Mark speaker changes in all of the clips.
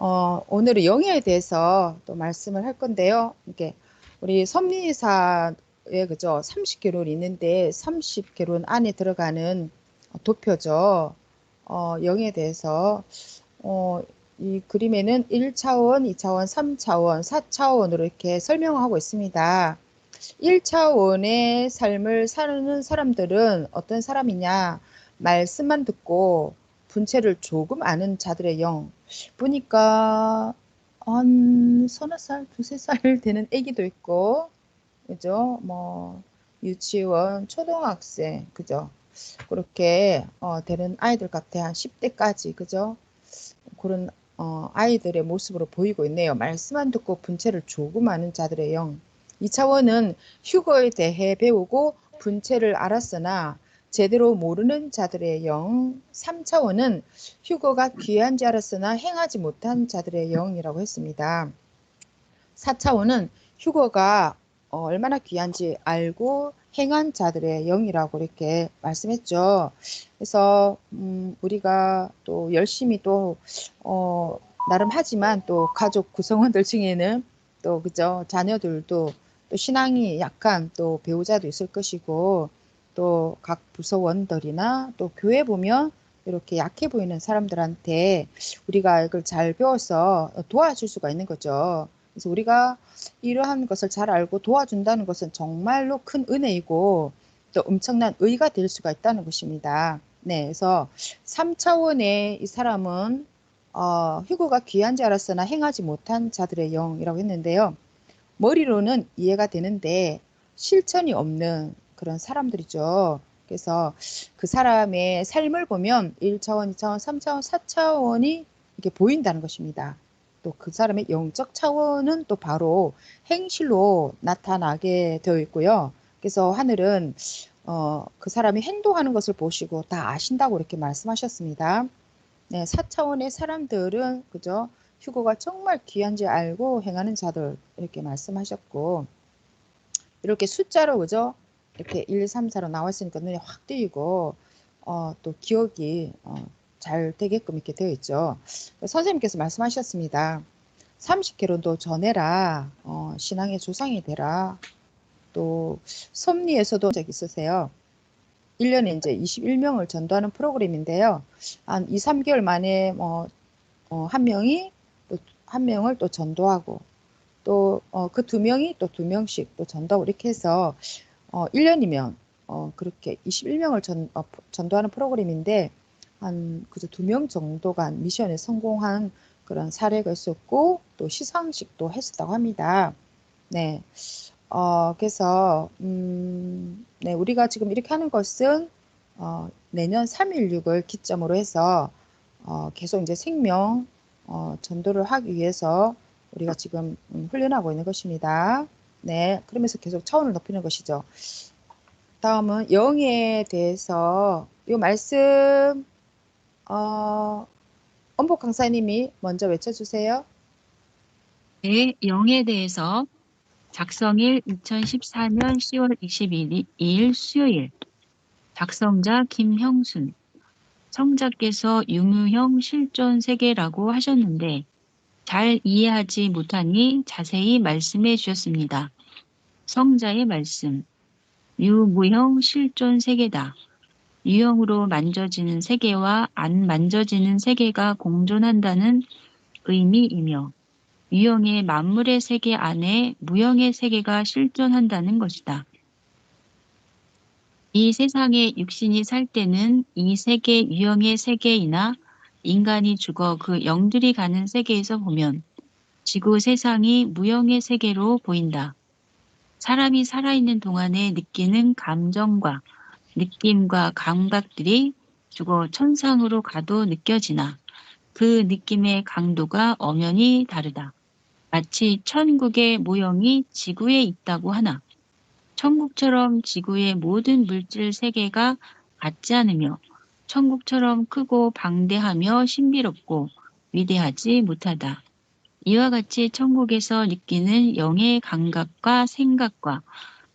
Speaker 1: 오늘은 영예에 대해서 또 말씀을 할 건데요. 이게 우리 섭리사에 그죠? 30개론 있는데 30개론 안에 들어가는 도표죠. 영예에 대해서 이 그림에는 1차원, 2차원, 3차원, 4차원으로 이렇게 설명하고 있습니다. 1차원의 삶을 사는 사람들은 어떤 사람이냐? 말씀만 듣고 분체를 조금 아는 자들의 영. 보니까 한 서너 살, 두세 살 되는 아기도 있고, 그죠? 뭐 유치원, 초등학생, 그죠? 그렇게 되는 아이들 같아. 한 10대까지, 그죠? 그런 아이들의 모습으로 보이고 있네요. 말씀만 듣고 분체를 조금 아는 자들의 영. 2차원은 휴거에 대해 배우고 분체를 알았으나 제대로 모르는 자들의 영. 3차원은 휴거가 귀한지 알았으나 행하지 못한 자들의 영이라고 했습니다. 4차원은 휴거가 얼마나 귀한지 알고 행한 자들의 영이라고 이렇게 말씀했죠. 그래서 우리가 또 열심히 또 나름 하지만 또 가족 구성원들 중에는 또 그죠, 자녀들도 또 신앙이 약한 또 배우자도 있을 것이고 또 각 부서원들이나 또 교회 보면 이렇게 약해 보이는 사람들한테 우리가 이걸 잘 배워서 도와줄 수가 있는 거죠. 그래서 우리가 이러한 것을 잘 알고 도와준다는 것은 정말로 큰 은혜이고 또 엄청난 의가 될 수가 있다는 것입니다. 네, 그래서 3차원의 이 사람은 휴거가 귀한지 알았으나 행하지 못한 자들의 영이라고 했는데요. 머리로는 이해가 되는데 실천이 없는 그런 사람들이죠. 그래서 그 사람의 삶을 보면 1차원, 2차원, 3차원, 4차원이 이렇게 보인다는 것입니다. 또 그 사람의 영적 차원은 또 바로 행실로 나타나게 되어 있고요. 그래서 하늘은 그 사람이 행동하는 것을 보시고 다 아신다고 이렇게 말씀하셨습니다. 네, 4차원의 사람들은 그죠? 휴거가 정말 귀한지 알고 행하는 자들 이렇게 말씀하셨고 이렇게 숫자로 그죠? 이렇게 1, 2, 3, 4로 나왔으니까 눈에 확 띄고 또 기억이 잘 되게끔 이렇게 되어 있죠. 선생님께서 말씀하셨습니다. 30개론도 전해라. 신앙의 조상이 되라. 또 섭리에서도 적 있으세요. 1년에 이제 21명을 전도하는 프로그램인데요. 한 2, 3개월 만에 한 명이 또 한 명을 또 전도하고 또 그 두 명이 또 두 명씩 또 전도하고 이렇게 해서 1년이면 그렇게 21명을 전도하는 프로그램인데 한 그저 2명 정도가 미션에 성공한 그런 사례가 있었고 또 시상식도 했었다고 합니다. 네. 그래서 네, 우리가 지금 이렇게 하는 것은 내년 3.16을 기점으로 해서 계속 이제 생명 전도를 하기 위해서 우리가 지금 훈련하고 있는 것입니다. 네, 그러면서 계속 차원을 높이는 것이죠. 다음은 영에 대해서 이 말씀 엄복 강사님이 먼저 외쳐주세요.
Speaker 2: 네, 영에 대해서 작성일 2014년 10월 22일 수요일. 작성자 김형순. 성자께서 유무형 실존 세계라고 하셨는데 잘 이해하지 못하니 자세히 말씀해 주셨습니다. 성자의 말씀. 유무형 실존 세계다. 유형으로 만져지는 세계와 안 만져지는 세계가 공존한다는 의미이며 유형의 만물의 세계 안에 무형의 세계가 실존한다는 것이다. 이 세상에 육신이 살 때는 이 세계 유형의 세계이나 인간이 죽어 그 영들이 가는 세계에서 보면 지구 세상이 무형의 세계로 보인다. 사람이 살아있는 동안에 느끼는 감정과 느낌과 감각들이 죽어 천상으로 가도 느껴지나 그 느낌의 강도가 엄연히 다르다. 마치 천국의 모형이 지구에 있다고 하나 천국처럼 지구의 모든 물질 세계가 같지 않으며 천국처럼 크고 방대하며 신비롭고 위대하지 못하다. 이와 같이 천국에서 느끼는 영의 감각과 생각과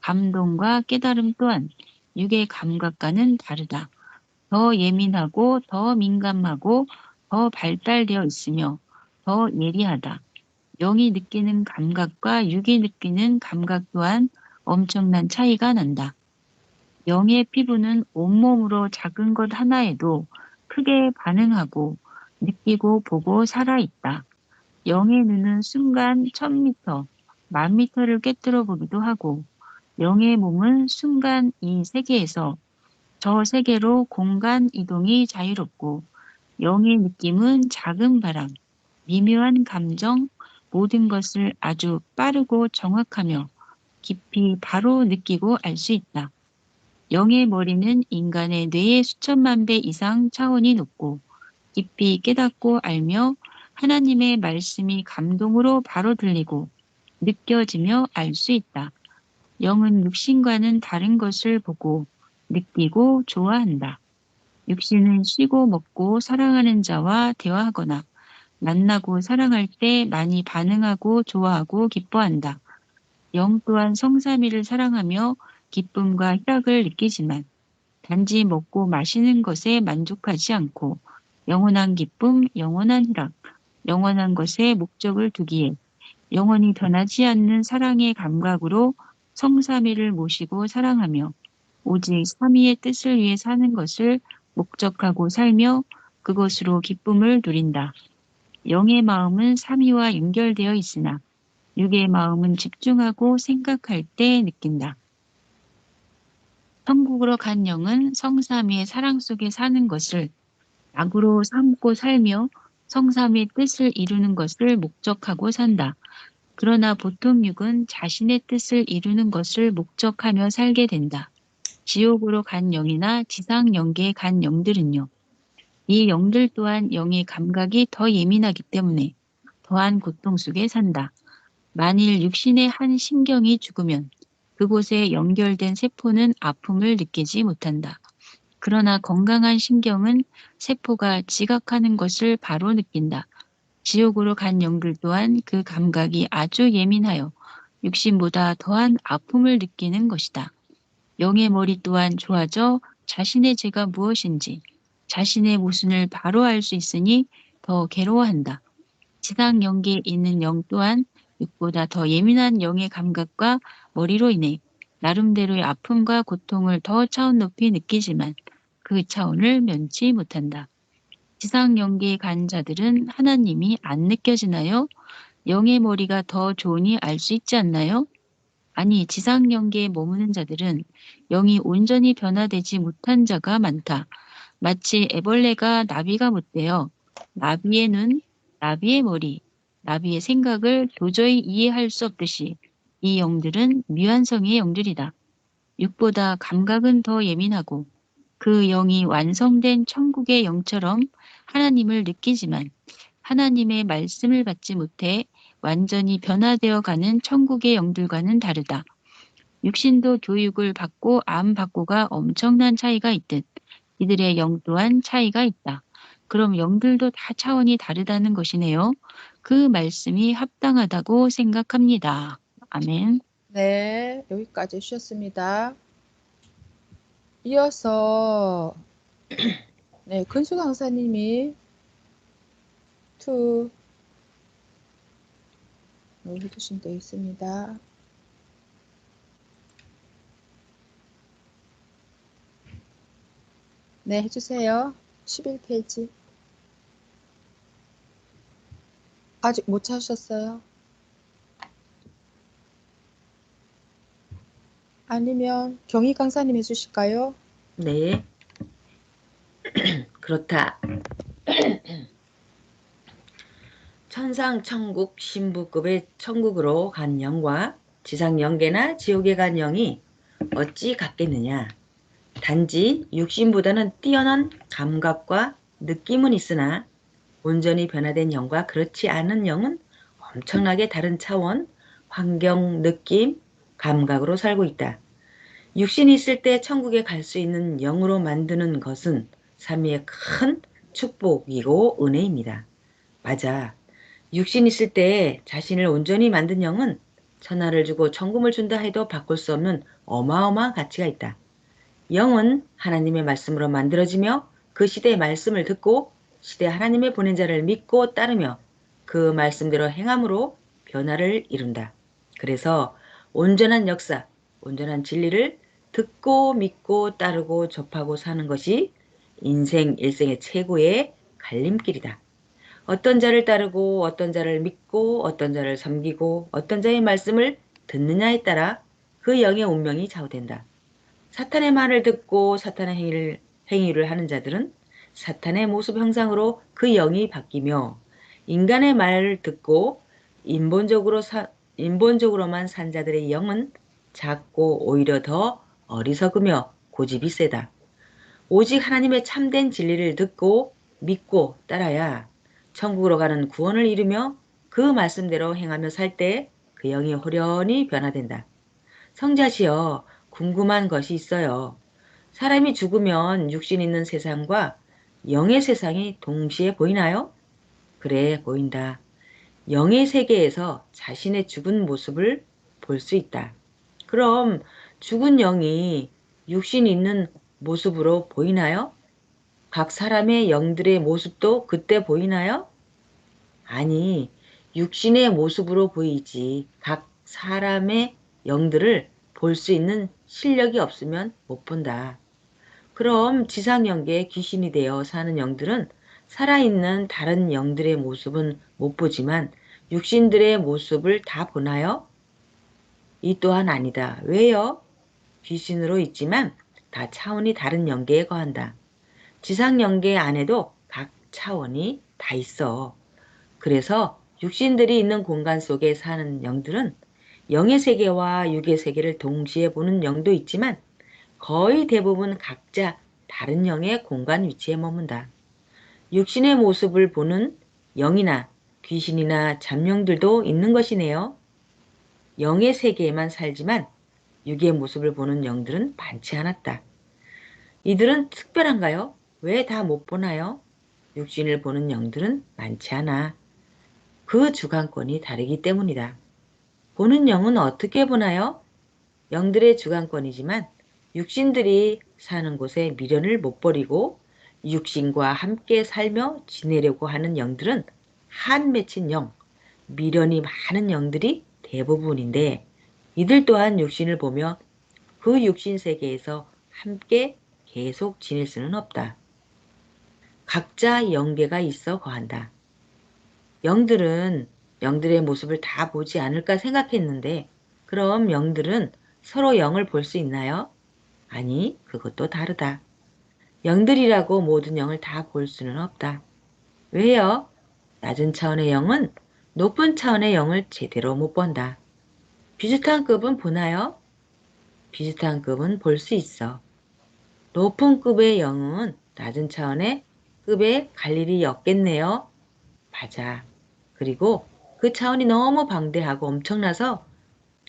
Speaker 2: 감동과 깨달음 또한 육의 감각과는 다르다. 더 예민하고 더 민감하고 더 발달되어 있으며 더 예리하다. 영이 느끼는 감각과 육이 느끼는 감각 또한 엄청난 차이가 난다. 영의 피부는 온몸으로 작은 것 하나에도 크게 반응하고 느끼고 보고 살아있다. 영의 눈은 순간 1000m, 10,000m를 꿰뚫어 보기도 하고 영의 몸은 순간 이 세계에서 저 세계로 공간 이동이 자유롭고 영의 느낌은 작은 바람, 미묘한 감정, 모든 것을 아주 빠르고 정확하며 깊이 바로 느끼고 알 수 있다. 영의 머리는 인간의 뇌의 수천만 배 이상 차원이 높고 깊이 깨닫고 알며 하나님의 말씀이 감동으로 바로 들리고 느껴지며 알 수 있다. 영은 육신과는 다른 것을 보고 느끼고 좋아한다. 육신은 쉬고 먹고 사랑하는 자와 대화하거나 만나고 사랑할 때 많이 반응하고 좋아하고 기뻐한다. 영 또한 성삼위를 사랑하며 기쁨과 희락을 느끼지만 단지 먹고 마시는 것에 만족하지 않고 영원한 기쁨, 영원한 희락, 영원한 것에 목적을 두기에 영원히 변하지 않는 사랑의 감각으로 성삼위를 모시고 사랑하며 오직 삼위의 뜻을 위해 사는 것을 목적하고 살며 그것으로 기쁨을 누린다. 영의 마음은 삼위와 연결되어 있으나 육의 마음은 집중하고 생각할 때 느낀다. 천국으로 간 영은 성삼위의 사랑 속에 사는 것을 낙으로 삼고 살며 성삼위의 뜻을 이루는 것을 목적하고 산다. 그러나 보통 육은 자신의 뜻을 이루는 것을 목적하며 살게 된다. 지옥으로 간 영이나 지상 영계에 간 영들은요. 이 영들 또한 영의 감각이 더 예민하기 때문에 더한 고통 속에 산다. 만일 육신의 한 신경이 죽으면 그곳에 연결된 세포는 아픔을 느끼지 못한다. 그러나 건강한 신경은 세포가 지각하는 것을 바로 느낀다. 지옥으로 간 영들 또한 그 감각이 아주 예민하여 육신보다 더한 아픔을 느끼는 것이다. 영의 머리 또한 좋아져 자신의 죄가 무엇인지 자신의 모순을 바로 알 수 있으니 더 괴로워한다. 지상 영계에 있는 영 또한 육보다 더 예민한 영의 감각과 머리로 인해 나름대로의 아픔과 고통을 더 차원 높이 느끼지만 그 차원을 면치 못한다. 지상 영계에 간 자들은 하나님이 안 느껴지나요? 영의 머리가 더 좋으니 알 수 있지 않나요? 아니, 지상 영계에 머무는 자들은 영이 온전히 변화되지 못한 자가 많다. 마치 애벌레가 나비가 못되어 나비의 눈, 나비의 머리, 나비의 생각을 도저히 이해할 수 없듯이 이 영들은 미완성의 영들이다. 육보다 감각은 더 예민하고 그 영이 완성된 천국의 영처럼 하나님을 느끼지만 하나님의 말씀을 받지 못해 완전히 변화되어 가는 천국의 영들과는 다르다. 육신도 교육을 받고 안 받고가 엄청난 차이가 있듯 이들의 영 또한 차이가 있다. 그럼 영들도 다 차원이 다르다는 것이네요. 그 말씀이 합당하다고 생각합니다. 아멘.
Speaker 1: 네, 여기까지 주셨습니다. 이어서 네, 근수 강사님이 투 해주시면 되겠습니다. 네, 해주세요. 11페이지. 아직 못 찾으셨어요? 아니면 경희 강사님 해주실까요?
Speaker 3: 네, 그렇다. 천상 천국 신부급의 천국으로 간 영과 지상 영계나 지옥에 간 영이 어찌 같겠느냐. 단지 육신보다는 뛰어난 감각과 느낌은 있으나 온전히 변화된 영과 그렇지 않은 영은 엄청나게 다른 차원, 환경, 느낌, 감각으로 살고 있다. 육신이 있을 때 천국에 갈 수 있는 영으로 만드는 것은 삼위의 큰 축복이고 은혜입니다. 맞아. 육신 있을 때 자신을 온전히 만든 영은 천하를 주고 천금을 준다 해도 바꿀 수 없는 어마어마한 가치가 있다. 영은 하나님의 말씀으로 만들어지며 그 시대의 말씀을 듣고 시대 하나님의 보낸 자를 믿고 따르며 그 말씀대로 행함으로 변화를 이룬다. 그래서 온전한 역사, 온전한 진리를 듣고 믿고 따르고 접하고 사는 것이 인생 일생의 최고의 갈림길이다. 어떤 자를 따르고 어떤 자를 믿고 어떤 자를 섬기고 어떤 자의 말씀을 듣느냐에 따라 그 영의 운명이 좌우된다. 사탄의 말을 듣고 사탄의 행위를 하는 자들은 사탄의 모습 형상으로 그 영이 바뀌며 인간의 말을 듣고 인본적으로만 산 자들의 영은 작고 오히려 더 어리석으며 고집이 세다. 오직 하나님의 참된 진리를 듣고 믿고 따라야 천국으로 가는 구원을 이루며 그 말씀대로 행하며 살 때 그 영이 호련히 변화된다. 성자시여, 궁금한 것이 있어요. 사람이 죽으면 육신 있는 세상과 영의 세상이 동시에 보이나요? 그래, 보인다. 영의 세계에서 자신의 죽은 모습을 볼 수 있다. 그럼 죽은 영이 육신 있는 모습으로 보이나요? 각 사람의 영들의 모습도 그때 보이나요? 아니, 육신의 모습으로 보이지 각 사람의 영들을 볼 수 있는 실력이 없으면 못 본다. 그럼 지상영계에 귀신이 되어 사는 영들은 살아있는 다른 영들의 모습은 못 보지만 육신들의 모습을 다 보나요? 이 또한 아니다. 왜요? 귀신으로 있지만 다 차원이 다른 영계에 거한다. 지상영계 안에도 각 차원이 다 있어. 그래서 육신들이 있는 공간 속에 사는 영들은 영의 세계와 육의 세계를 동시에 보는 영도 있지만 거의 대부분 각자 다른 영의 공간 위치에 머문다. 육신의 모습을 보는 영이나 귀신이나 잠영들도 있는 것이네요. 영의 세계에만 살지만 육의 모습을 보는 영들은 많지 않았다. 이들은 특별한가요? 왜 다 못 보나요? 육신을 보는 영들은 많지 않아. 그 주관권이 다르기 때문이다. 보는 영은 어떻게 보나요? 영들의 주관권이지만 육신들이 사는 곳에 미련을 못 버리고 육신과 함께 살며 지내려고 하는 영들은 한 맺힌 영, 미련이 많은 영들이 대부분인데 이들 또한 육신을 보며 그 육신 세계에서 함께 계속 지낼 수는 없다. 각자 영계가 있어 거한다. 영들은 영들의 모습을 다 보지 않을까 생각했는데 그럼 영들은 서로 영을 볼 수 있나요? 아니, 그것도 다르다. 영들이라고 모든 영을 다 볼 수는 없다. 왜요? 낮은 차원의 영은 높은 차원의 영을 제대로 못 본다. 비슷한 급은 보나요? 비슷한 급은 볼 수 있어. 높은 급의 영은 낮은 차원의 급에 갈 일이 없겠네요. 맞아. 그리고 그 차원이 너무 방대하고 엄청나서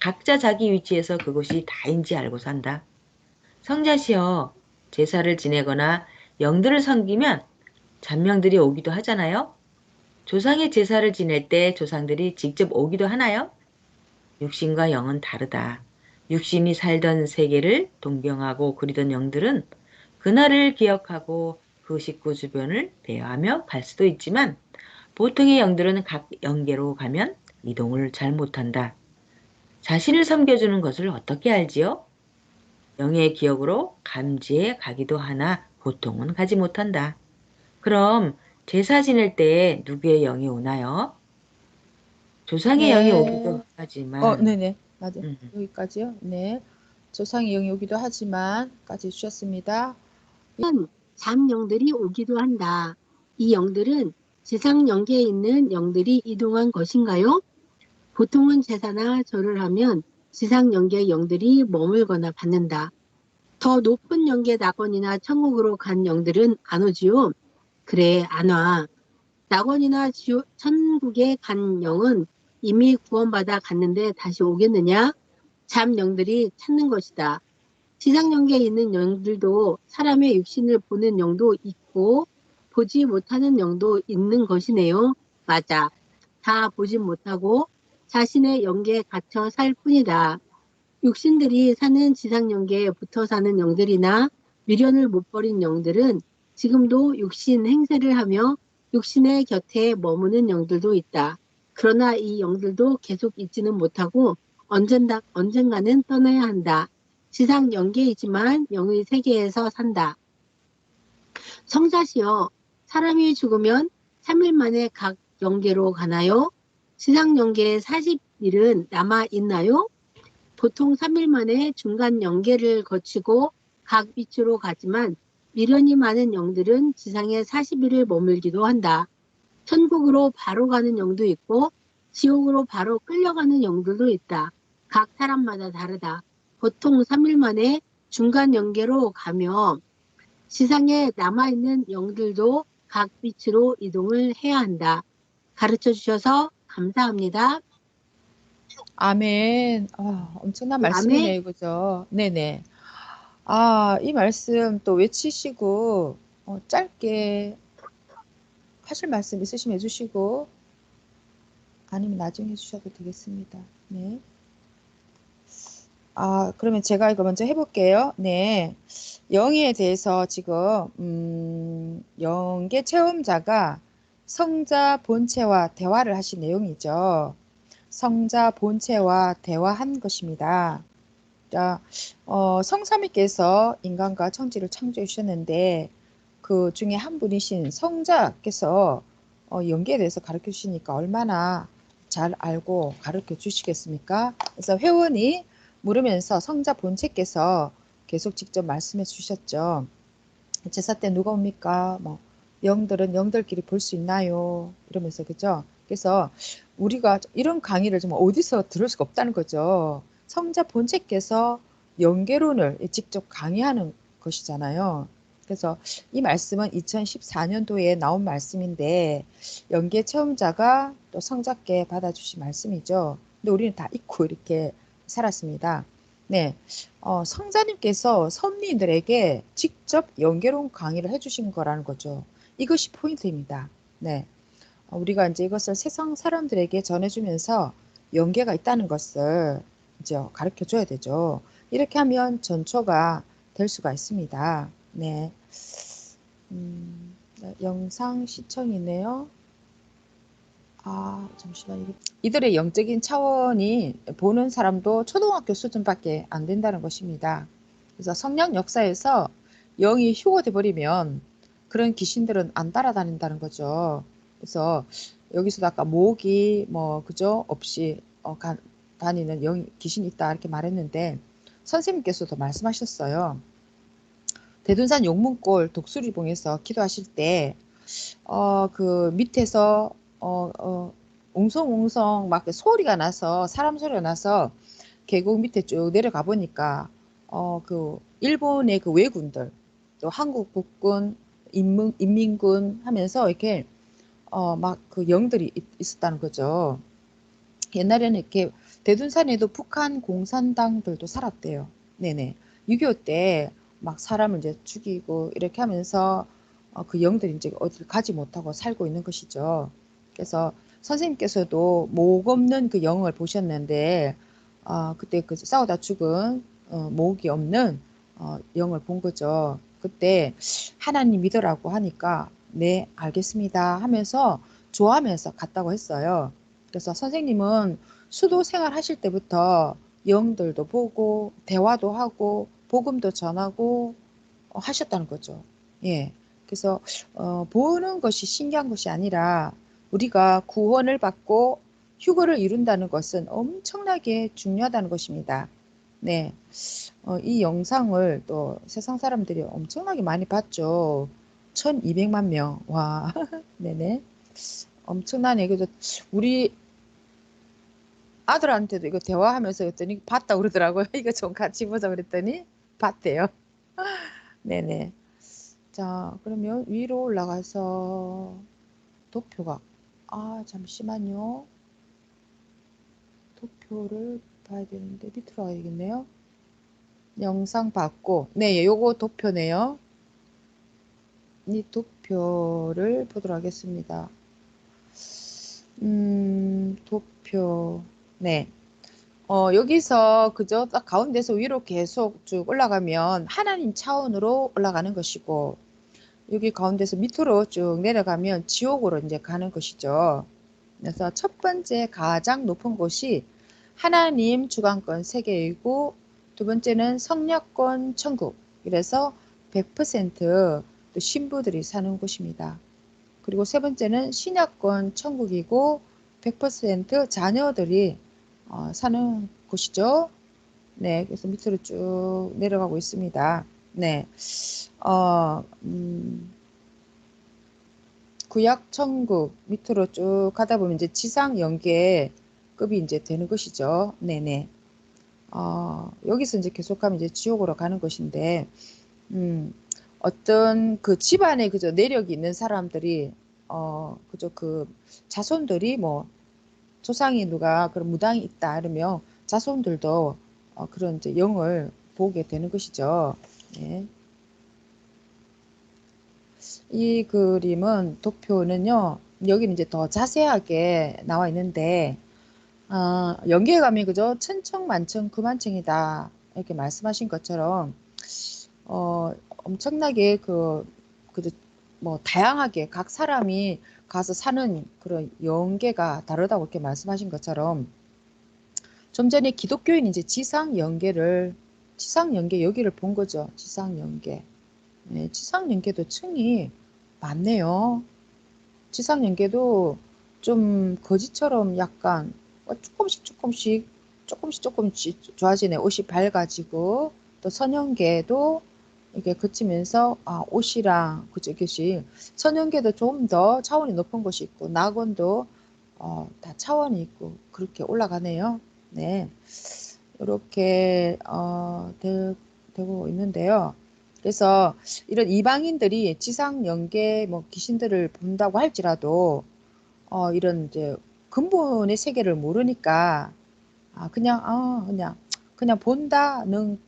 Speaker 3: 각자 자기 위치에서 그곳이 다인지 알고 산다. 성자시여, 제사를 지내거나 영들을 섬기면 잔명들이 오기도 하잖아요. 조상의 제사를 지낼 때 조상들이 직접 오기도 하나요? 육신과 영은 다르다. 육신이 살던 세계를 동경하고 그리던 영들은 그날을 기억하고 그 식구 주변을 대화하며 갈 수도 있지만 보통의 영들은 각 영계로 가면 이동을 잘 못한다. 자신을 섬겨주는 것을 어떻게 알지요? 영의 기억으로 감지해 가기도 하나 보통은 가지 못한다. 그럼 제사 지낼 때 누구의 영이 오나요? 조상의 영이 오기도
Speaker 1: 네.
Speaker 3: 하지만
Speaker 1: 네네. 맞아요.
Speaker 3: 음,
Speaker 1: 여기까지요. 네. 조상의 영이 오기도 하지만,까지 주셨습니다.
Speaker 4: 잠영들이 오기도 한다. 이 영들은 지상 영계에 있는 영들이 이동한 것인가요? 보통은 제사나 절을 하면 지상 영계의 영들이 머물거나 받는다. 더 높은 영계 낙원이나 천국으로 간 영들은 안 오지요? 그래, 안 와. 낙원이나 천국에 간 영은 이미 구원받아 갔는데 다시 오겠느냐? 잠영들이 찾는 것이다. 지상영계에 있는 영들도 사람의 육신을 보는 영도 있고 보지 못하는 영도 있는 것이네요. 맞아. 다 보지 못하고 자신의 영계에 갇혀 살 뿐이다. 육신들이 사는 지상영계에 붙어 사는 영들이나 미련을 못 버린 영들은 지금도 육신 행세를 하며 육신의 곁에 머무는 영들도 있다. 그러나 이 영들도 계속 있지는 못하고 언젠가는 떠나야 한다. 지상 영계이지만 영의 세계에서 산다. 성자시여, 사람이 죽으면 3일 만에 각 영계로 가나요? 지상 영계에 40일은 남아 있나요? 보통 3일 만에 중간 영계를 거치고 각 위치로 가지만 미련이 많은 영들은 지상에 40일을 머물기도 한다. 천국으로 바로 가는 영도 있고 지옥으로 바로 끌려가는 영들도 있다. 각 사람마다 다르다. 보통 3일 만에 중간 영계로 가며 지상에 남아있는 영들도 각 위치로 이동을 해야 한다. 가르쳐 주셔서 감사합니다.
Speaker 1: 아멘. 아, 엄청난
Speaker 4: 아멘.
Speaker 1: 말씀이네요. 그죠? 네네. 아, 이 말씀 또 외치시고, 짧게 하실 말씀 있으시면 해주시고, 아니면 나중에 해주셔도 되겠습니다. 네. 아, 그러면 제가 이거 먼저 해볼게요. 네. 영에 대해서 지금, 영계 체험자가 성자 본체와 대화를 하신 내용이죠. 성자 본체와 대화한 것입니다. 자, 성삼위께서 인간과 천지를 창조해 주셨는데 그 중에 한 분이신 성자께서 연기에 대해서 가르쳐 주시니까 얼마나 잘 알고 가르쳐 주시겠습니까? 그래서 회원이 물으면서 성자 본체께서 계속 직접 말씀해 주셨죠. 제사 때 누가 옵니까? 뭐 영들은 영들끼리 볼 수 있나요? 이러면서 그죠? 그래서 우리가 이런 강의를 좀 어디서 들을 수가 없다는 거죠. 성자 본체께서 영계론을 직접 강의하는 것이잖아요. 그래서 이 말씀은 2014년도에 나온 말씀인데 영계 체험자가 또 성자께 받아주신 말씀이죠. 근데 우리는 다 잊고 이렇게 살았습니다. 네, 성자님께서 선미들에게 직접 연계론 강의를 해주신 거라는 거죠. 이것이 포인트입니다. 네, 우리가 이제 이것을 세상 사람들에게 전해주면서 연계가 있다는 것을 이제 가르쳐 줘야 되죠. 이렇게 하면 전초가 될 수가 있습니다. 네, 네, 영상 시청이네요. 아, 잠시만요. 이들의 영적인 차원이 보는 사람도 초등학교 수준밖에 안 된다는 것입니다. 그래서 성령 역사에서 영이 휴고돼 버리면 그런 귀신들은 안 따라다닌다는 거죠. 그래서 여기서도 아까 모기 뭐 그죠 없이 다니는 영 귀신이 있다 이렇게 말했는데 선생님께서도 말씀하셨어요. 대둔산 용문골 독수리봉에서 기도하실 때 그 밑에서 웅성웅성 막 소리가 나서 사람 소리가 나서 계곡 밑에 쭉 내려가 보니까 그 일본의 그 왜군들 또 한국 국군 인민군 하면서 이렇게 막 그 영들이 있었다는 거죠. 옛날에는 이렇게 대둔산에도 북한 공산당들도 살았대요. 네네. 6.25 때 막 사람을 이제 죽이고 이렇게 하면서 그 영들이 이제 어디를 가지 못하고 살고 있는 것이죠. 그래서 선생님께서도 목 없는 그 영을 보셨는데 그때 그 싸우다 죽은 목이 없는 영을 본 거죠. 그때 하나님 믿으라고 하니까 네 알겠습니다 하면서 좋아하면서 갔다고 했어요. 그래서 선생님은 수도 생활 하실 때부터 영들도 보고 대화도 하고 복음도 전하고 하셨다는 거죠. 예. 그래서 보는 것이 신기한 것이 아니라 우리가 구원을 받고 휴거를 이룬다는 것은 엄청나게 중요하다는 것입니다. 네. 이 영상을 또 세상 사람들이 엄청나게 많이 봤죠. 1200만 명. 와. 네네. 엄청나네. 그래서 우리 아들한테도 이거 대화하면서 했더니 봤다 그러더라고요. 이거 좀 같이 보자 그랬더니 봤대요. 네네. 자, 그러면 위로 올라가서 도표가 잠시만요. 도표를 봐야 되는데 밑으로 가야겠네요. 영상 봤고 네, 요거 도표네요. 이 도표를 보도록 하겠습니다. 도표 네. 여기서 그저 딱 가운데서 위로 계속 쭉 올라가면 하나님 차원으로 올라가는 것이고 여기 가운데서 밑으로 쭉 내려가면 지옥으로 이제 가는 것이죠. 그래서 첫 번째 가장 높은 곳이 하나님 주관권 세계이고, 두 번째는 성령권 천국. 이래서 100% 또 신부들이 사는 곳입니다. 그리고 세 번째는 신약권 천국이고 100% 자녀들이 사는 곳이죠. 네, 그래서 밑으로 쭉 내려가고 있습니다. 네, 구약 천국 밑으로 쭉 가다 보면 이제 지상 영계급이 이제 되는 것이죠. 네네. 여기서 이제 계속하면 이제 지옥으로 가는 것인데, 어떤 그 집안에 그저 내력이 있는 사람들이, 그저 그 자손들이 뭐 조상이 누가 그런 무당이 있다 이러면 자손들도 그런 이제 영을 보게 되는 것이죠. 네. 이 그림은 도표는요, 여기는 이제 더 자세하게 나와 있는데, 연계에 가면 그죠? 천청만청 그만청이다. 이렇게 말씀하신 것처럼, 엄청나게 그저 뭐 다양하게 각 사람이 가서 사는 그런 연계가 다르다고 이렇게 말씀하신 것처럼, 좀 전에 기독교인이 이제 지상연계 여기를 본 거죠. 지상연계. 네, 지상연계도 층이 많네요. 지상연계도 좀 거지처럼 약간 조금씩 좋아지네. 옷이 밝아지고, 또 선연계도 이게 그치면서 옷이랑 그죠, 이것이 선연계도 좀 더 차원이 높은 곳이 있고, 낙원도 다 차원이 있고 그렇게 올라가네요. 네, 이렇게 되고 있는데요. 그래서 이런 이방인들이 지상 연계 뭐 귀신들을 본다고 할지라도 이런 이제 근본의 세계를 모르니까 그냥 본다는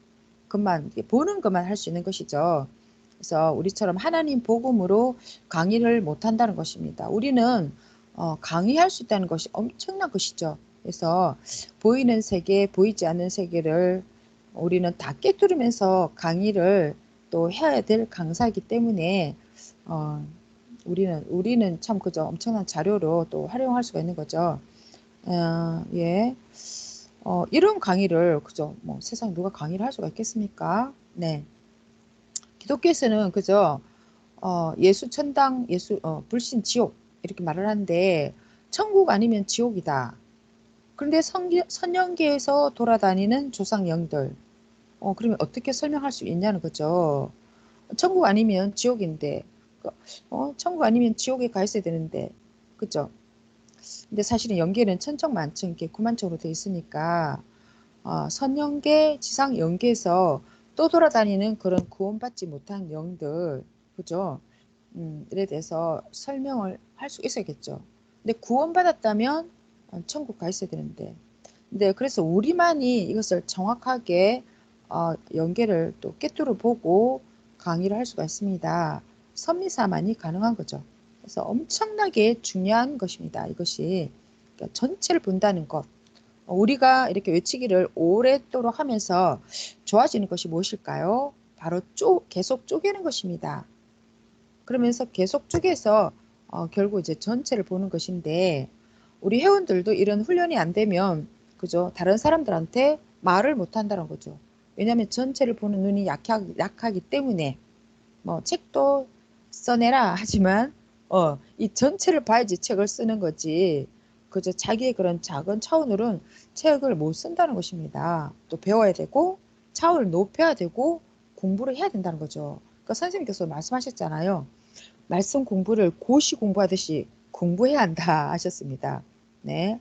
Speaker 1: 것만 보는 것만 할 수 있는 것이죠. 그래서 우리처럼 하나님 복음으로 강의를 못 한다는 것입니다. 우리는 강의할 수 있다는 것이 엄청난 것이죠. 그래서 보이는 세계, 보이지 않는 세계를 우리는 다 깨뜨리면서 강의를 또 해야 될 강사이기 때문에 어, 우리는 참 그저 엄청난 자료로 또 활용할 수가 있는 거죠. 예. 이런 강의를 그죠? 뭐 세상에 누가 강의를 할 수가 있겠습니까? 네. 기독교에서는 그죠? 예수 천당, 불신 지옥 이렇게 말을 하는데 천국 아니면 지옥이다. 그런데 선영계에서 돌아다니는 조상 영들, 그러면 어떻게 설명할 수 있냐는 거죠. 천국 아니면 지옥인데, 천국 아니면 지옥에 가 있어야 되는데, 그죠? 근데 사실은 연계는 천청만청, 이렇게 구만청으로 되어 있으니까, 선영계, 지상 영계에서 또 돌아다니는 그런 구원받지 못한 영들, 그죠? 이에 대해서 설명을 할 수 있어야겠죠. 근데 구원받았다면 천국 가 있어야 되는데, 근데 그래서 우리만이 이것을 정확하게 연계를 또 꿰뚫어 보고 강의를 할 수가 있습니다. 선미사만이 가능한 거죠. 그래서 엄청나게 중요한 것입니다. 이것이 그러니까 전체를 본다는 것. 우리가 이렇게 외치기를 오랫도록 하면서 좋아지는 것이 무엇일까요? 바로 계속 쪼개는 것입니다. 그러면서 계속 쪼개서 결국 이제 전체를 보는 것인데, 우리 회원들도 이런 훈련이 안 되면 그죠? 다른 사람들한테 말을 못 한다는 거죠. 왜냐하면 전체를 보는 눈이 약하기 때문에 뭐 책도 써내라 하지만 이 전체를 봐야지 책을 쓰는 거지. 그저 자기의 그런 작은 차원으로는 책을 못 쓴다는 것입니다. 또 배워야 되고 차원을 높여야 되고 공부를 해야 된다는 거죠. 그러니까 선생님께서 말씀하셨잖아요. 말씀 공부를 고시 공부하듯이 공부해야 한다 하셨습니다. 네.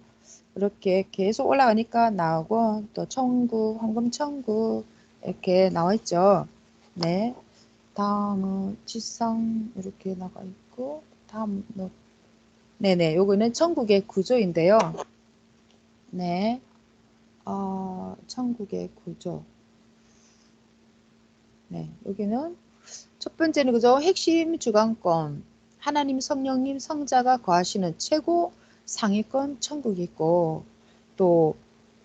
Speaker 1: 이렇게 계속 올라가니까 나오고 또 천국, 황금 천국 이렇게 나와 있죠. 네. 다음은 지상 이렇게 나가 있고 다음 네네 요거는 천국의 구조인데요. 네. 천국의 구조. 네. 여기는 첫 번째는 그죠? 핵심 주관권. 하나님 성령님 성자가 거하시는 최고 상위권 천국이 있고, 또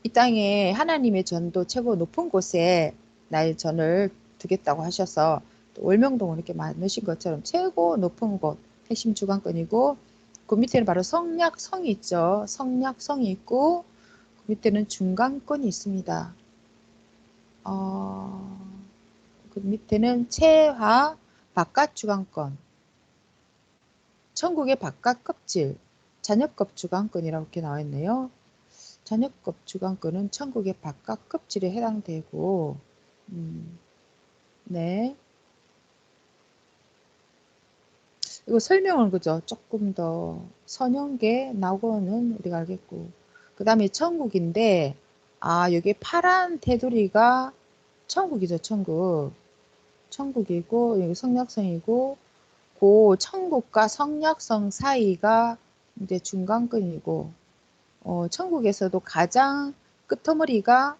Speaker 1: 이 땅에 하나님의 전도 최고 높은 곳에 나의 전을 두겠다고 하셔서 또 월명동은 이렇게 많으신 것처럼 최고 높은 곳 핵심 주관권이고 그 밑에는 바로 성략성이 있죠. 성략성이 있고 그 밑에는 중간권이 있습니다. 그 밑에는 체화 바깥 주관권, 천국의 바깥 급질, 잔여급 주관권이라고 이렇게 나와 있네요. 잔여급 주관권은 천국의 바깥 급질에 해당되고, 네. 이거 설명은 그죠? 조금 더 선형계 나오고는 우리가 알겠고. 그 다음에 천국인데, 여기 파란 테두리가 천국이죠, 천국. 천국이고, 여기 성략성이고, 그 천국과 성략성 사이가 이제 중간권이고, 천국에서도 가장 끝머리가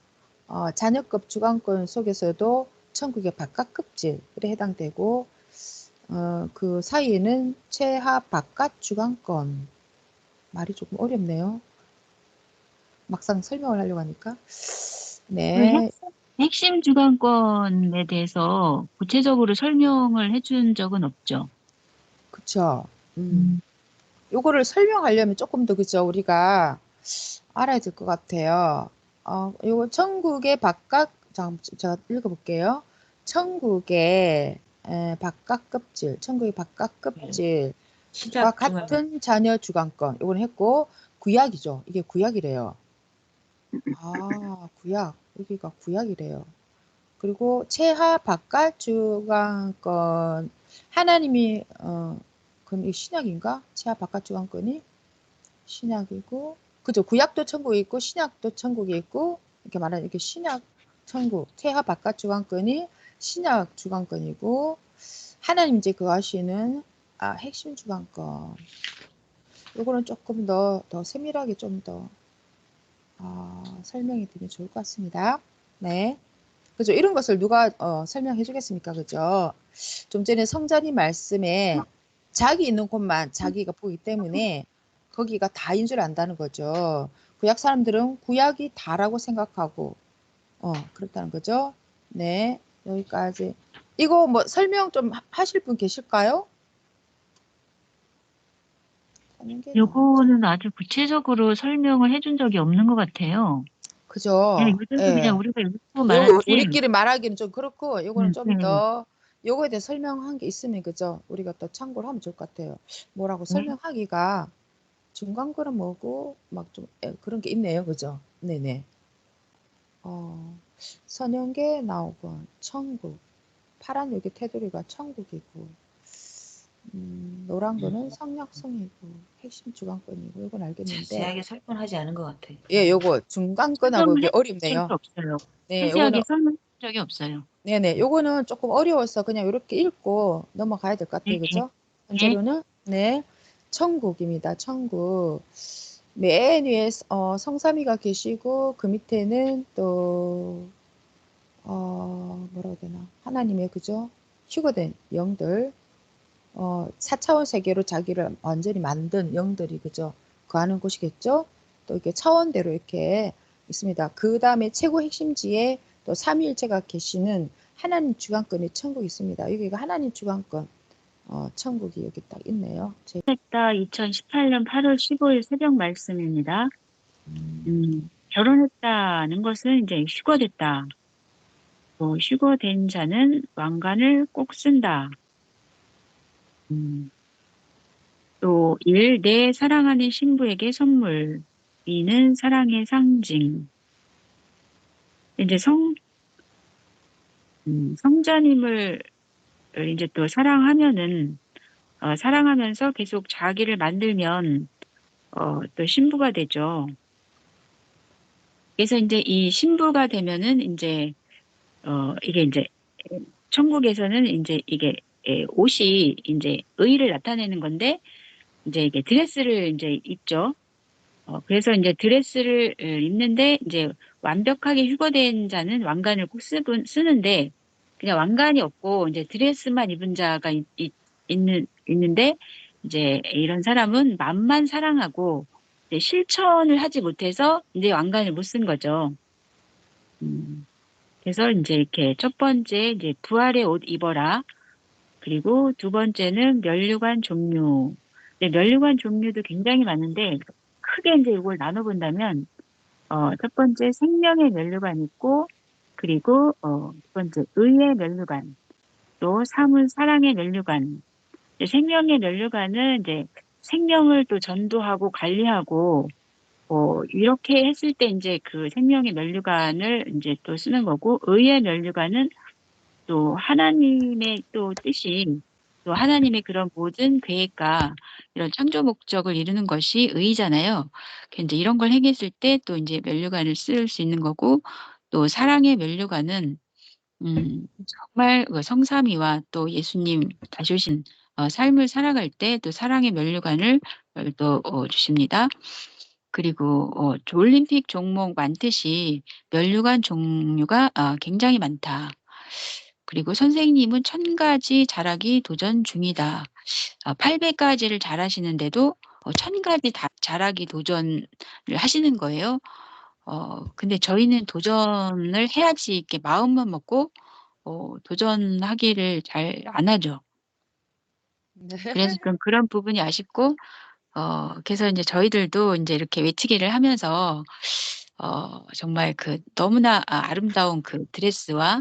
Speaker 1: 잔여급 주관권 속에서도 천국의 바깥 급질에 해당되고, 그 사이에는 최하 바깥 주관권. 말이 조금 어렵네요. 막상 설명을 하려고 하니까. 네.
Speaker 2: 핵심 주관권에 대해서 구체적으로 설명을 해준 적은 없죠.
Speaker 1: 그쵸. 요거를 설명하려면 조금 더 그죠. 우리가 알아야 될 것 같아요. 요거 천국의 바깥, 제가 읽어볼게요. 천국의 바깥 급질, 천국의 바깥 급질과
Speaker 3: 시작 중앙.
Speaker 1: 같은 자녀 주관권. 요거는 했고, 구약이죠. 이게 구약이래요. 구약. 여기가 구약이래요. 그리고 최하 바깥 주관권. 하나님이, 그럼 이 신약인가? 최하 바깥 주관권이? 신약이고, 그죠? 구약도 천국이 있고, 신약도 천국이 있고, 이렇게 말하는 이렇게 신약, 천국, 태하 바깥 주관권이 신약 주관권이고, 하나님 이제 그 하시는 핵심 주관권. 요거는 조금 더 세밀하게 좀 더 설명이 드리면 좋을 것 같습니다. 네. 그죠? 이런 것을 누가 설명해 주겠습니까? 그죠? 좀 전에 성자님 말씀에 자기 있는 곳만 자기가 보기 때문에 거기가 다인 줄 안다는 거죠. 구약 사람들은 구약이 다라고 생각하고 그렇다는 거죠. 네, 여기까지. 이거 뭐 설명 좀 하실 분 계실까요?
Speaker 2: 요거는 아주 구체적으로 설명을 해준 적이 없는 것 같아요.
Speaker 1: 그죠?
Speaker 2: 그냥 요즘도
Speaker 1: 예.
Speaker 2: 그냥 우리가 읽고
Speaker 1: 요거
Speaker 2: 말았지.
Speaker 1: 우리끼리 말하기는 좀 그렇고 요거는 좀
Speaker 2: 네.
Speaker 1: 더 요거에 대해 설명한 게 있으면 그죠? 우리가 또 참고를 하면 좋을 것 같아요. 뭐라고 설명하기가 중간권은 뭐고 막 좀 그런 게 있네요. 그죠? 네네. 선형계 나오고 천국. 파란 여기 테두리가 천국이고 노란 거는 성략성이고 핵심 주관권이고 이건 알겠는데
Speaker 3: 자세하게 설명하지 않은 것 같아.
Speaker 1: 예, 요거 중간권하고 이게 어렵네요.
Speaker 2: 없어요.
Speaker 1: 네,
Speaker 2: 세세하게
Speaker 1: 요거는
Speaker 2: 설명한 적이 없어요.
Speaker 1: 네네, 요거는 조금 어려워서 그냥 이렇게 읽고 넘어가야 될 것 같아요.
Speaker 2: 네.
Speaker 1: 그죠? 현재로는 네, 천국입니다. 천국. 맨 위에 성삼위가 계시고 그 밑에는 또 뭐라고 해야 되나 하나님의 그죠? 휴거된 영들 4차원 세계로 자기를 완전히 만든 영들이 그죠? 거하는 곳이겠죠? 또 이렇게 차원대로 이렇게 있습니다. 그 다음에 최고 핵심지에 또 삼위일체가 계시는 하나님 주관권의 천국이 있습니다. 여기가 하나님 주관권 천국이 여기 딱 있네요.
Speaker 2: 2018년 8월 15일 새벽 말씀입니다. 결혼했다는 것은 이제 휴거됐다. 휴거된 자는 왕관을 꼭 쓴다. 또 1. 내 사랑하는 신부에게 선물. 2는 사랑의 상징. 이제 성자님을 이제 또 사랑하면은 사랑하면서 계속 자기를 만들면 또 신부가 되죠. 그래서 이제 이 신부가 되면은 이제 이게 이제 천국에서는 이제 이게 옷이 이제 의를 나타내는 건데 이제 이게 드레스를 이제 입죠. 그래서 이제 드레스를 입는데 이제 완벽하게 휴거된 자는 왕관을 꼭 쓰는데 그냥 왕관이 없고 이제 드레스만 입은 자가 있는데 이제 이런 사람은 맘만 사랑하고 이제 실천을 하지 못해서 이제 왕관을 못 쓴 거죠. 그래서 이제 이렇게 첫 번째 이제 부활의 옷 입어라. 그리고 두 번째는 면류관 종류. 네, 면류관 종류도 굉장히 많은데 크게 이제 이걸 나눠본다면 첫 번째 생명의 면류관이 있고 그리고 두 번째 의의 면류관, 또 사물 사랑의 면류관. 이제 생명의 면류관은 이제 생명을 또 전도하고 관리하고 이렇게 했을 때 이제 그 생명의 면류관을 이제 또 쓰는 거고, 의의 면류관은 또 하나님의 또 뜻이 또 하나님의 그런 모든 계획과 이런 창조 목적을 이루는 것이 의잖아요. 이제 이런 걸 행했을 때 또 이제 면류관을 쓸 수 있는 거고, 또 사랑의 면류관은 정말 그 성삼위와 또 예수님 다시 오신 삶을 살아갈 때 또 사랑의 면류관을 또 주십니다. 그리고 올림픽 종목 많듯이 면류관 종류가 굉장히 많다. 그리고 선생님은 1000가지 잘하기 도전 중이다. 800가지를 잘하시는데도 1000가지 다 잘하기 도전을 하시는 거예요. 근데 저희는 도전을 해야지 이렇게 마음만 먹고 도전하기를 잘 안 하죠.
Speaker 1: 네.
Speaker 2: 그래서 좀 그런 부분이 아쉽고, 그래서 이제 저희들도 이제 이렇게 외치기를 하면서 정말 그 너무나 아름다운 그 드레스와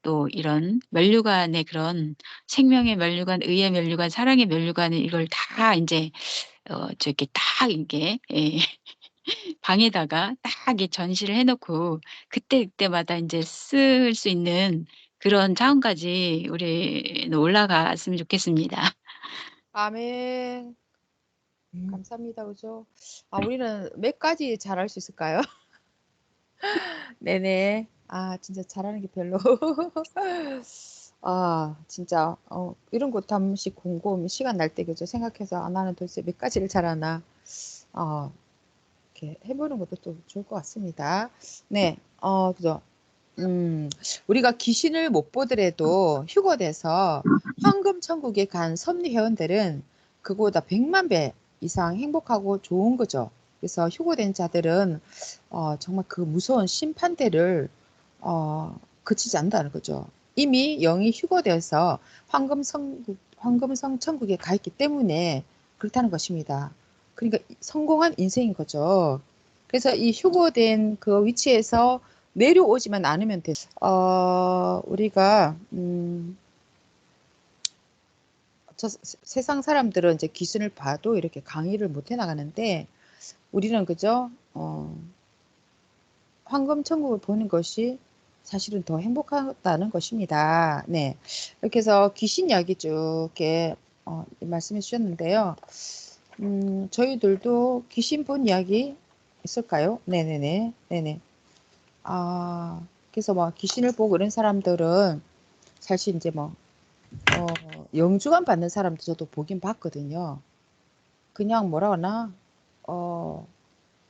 Speaker 2: 또 이런 면류관의 그런 생명의 면류관, 의의 면류관, 사랑의 면류관 이걸 다 인제 저렇게 딱 이렇게 예 방에다가 딱 이렇게 전시를 해 놓고 그때그때마다 인제 쓸 수 있는 그런 차원까지 우리는 올라갔으면 좋겠습니다.
Speaker 1: 아멘. 감사합니다. 그죠? 우리는 몇 가지 잘할 수 있을까요? 네네. 진짜 잘하는 게 별로. 진짜, 이런 것도 한 번씩 곰곰이 시간 날 때, 그죠? 생각해서, 나는 도대체 몇 가지를 잘하나. 어, 이렇게 해보는 것도 또 좋을 것 같습니다. 네, 그죠? 우리가 귀신을 못 보더라도 휴거돼서 황금 천국에 간 섭리 회원들은 그거보다 100만 배 이상 행복하고 좋은 거죠. 그래서 휴거된 자들은 정말 그 무서운 심판대를 그치지 않는다는 거죠. 이미 영이 휴거되어서 황금성 천국에 가 있기 때문에 그렇다는 것입니다. 그러니까 성공한 인생인 거죠. 그래서 이 휴거된 그 위치에서 내려오지만 않으면 돼. 우리가 세상 사람들은 이제 귀신을 봐도 이렇게 강의를 못 해 나가는데 우리는 그죠? 황금 천국을 보는 것이 사실은 더 행복하다는 것입니다. 네. 이렇게 해서 귀신 이야기 쭉 이렇게 말씀해 주셨는데요. 저희들도 귀신 본 이야기 있을까요? 네네네. 네네. 그래서 뭐 귀신을 보고 그런 사람들은 사실 이제 뭐 영주관 받는 사람도 저도 보긴 봤거든요. 그냥 뭐라 하나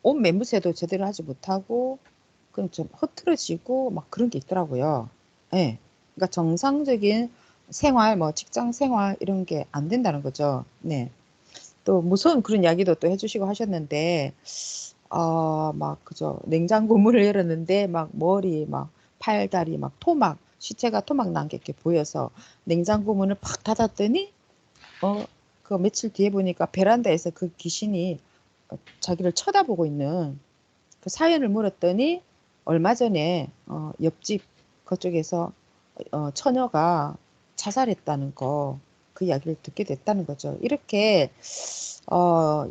Speaker 1: 옷 매무새도 제대로 하지 못하고 그냥 좀 흐트러지고 막 그런 게 있더라고요. 예. 그러니까 정상적인 생활, 뭐 직장 생활 이런 게 안 된다는 거죠. 네. 또 무서운 그런 이야기도 또 해주시고 하셨는데, 막 그죠. 냉장고 문을 열었는데 막 머리, 막 팔다리, 막 토막, 시체가 토막 난 게 이렇게 보여서 냉장고 문을 팍 닫았더니, 그 며칠 뒤에 보니까 베란다에서 그 귀신이 자기를 쳐다보고 있는 그 사연을 물었더니 얼마 전에 옆집 그쪽에서 처녀가 자살했다는 거, 그 이야기를 듣게 됐다는 거죠. 이렇게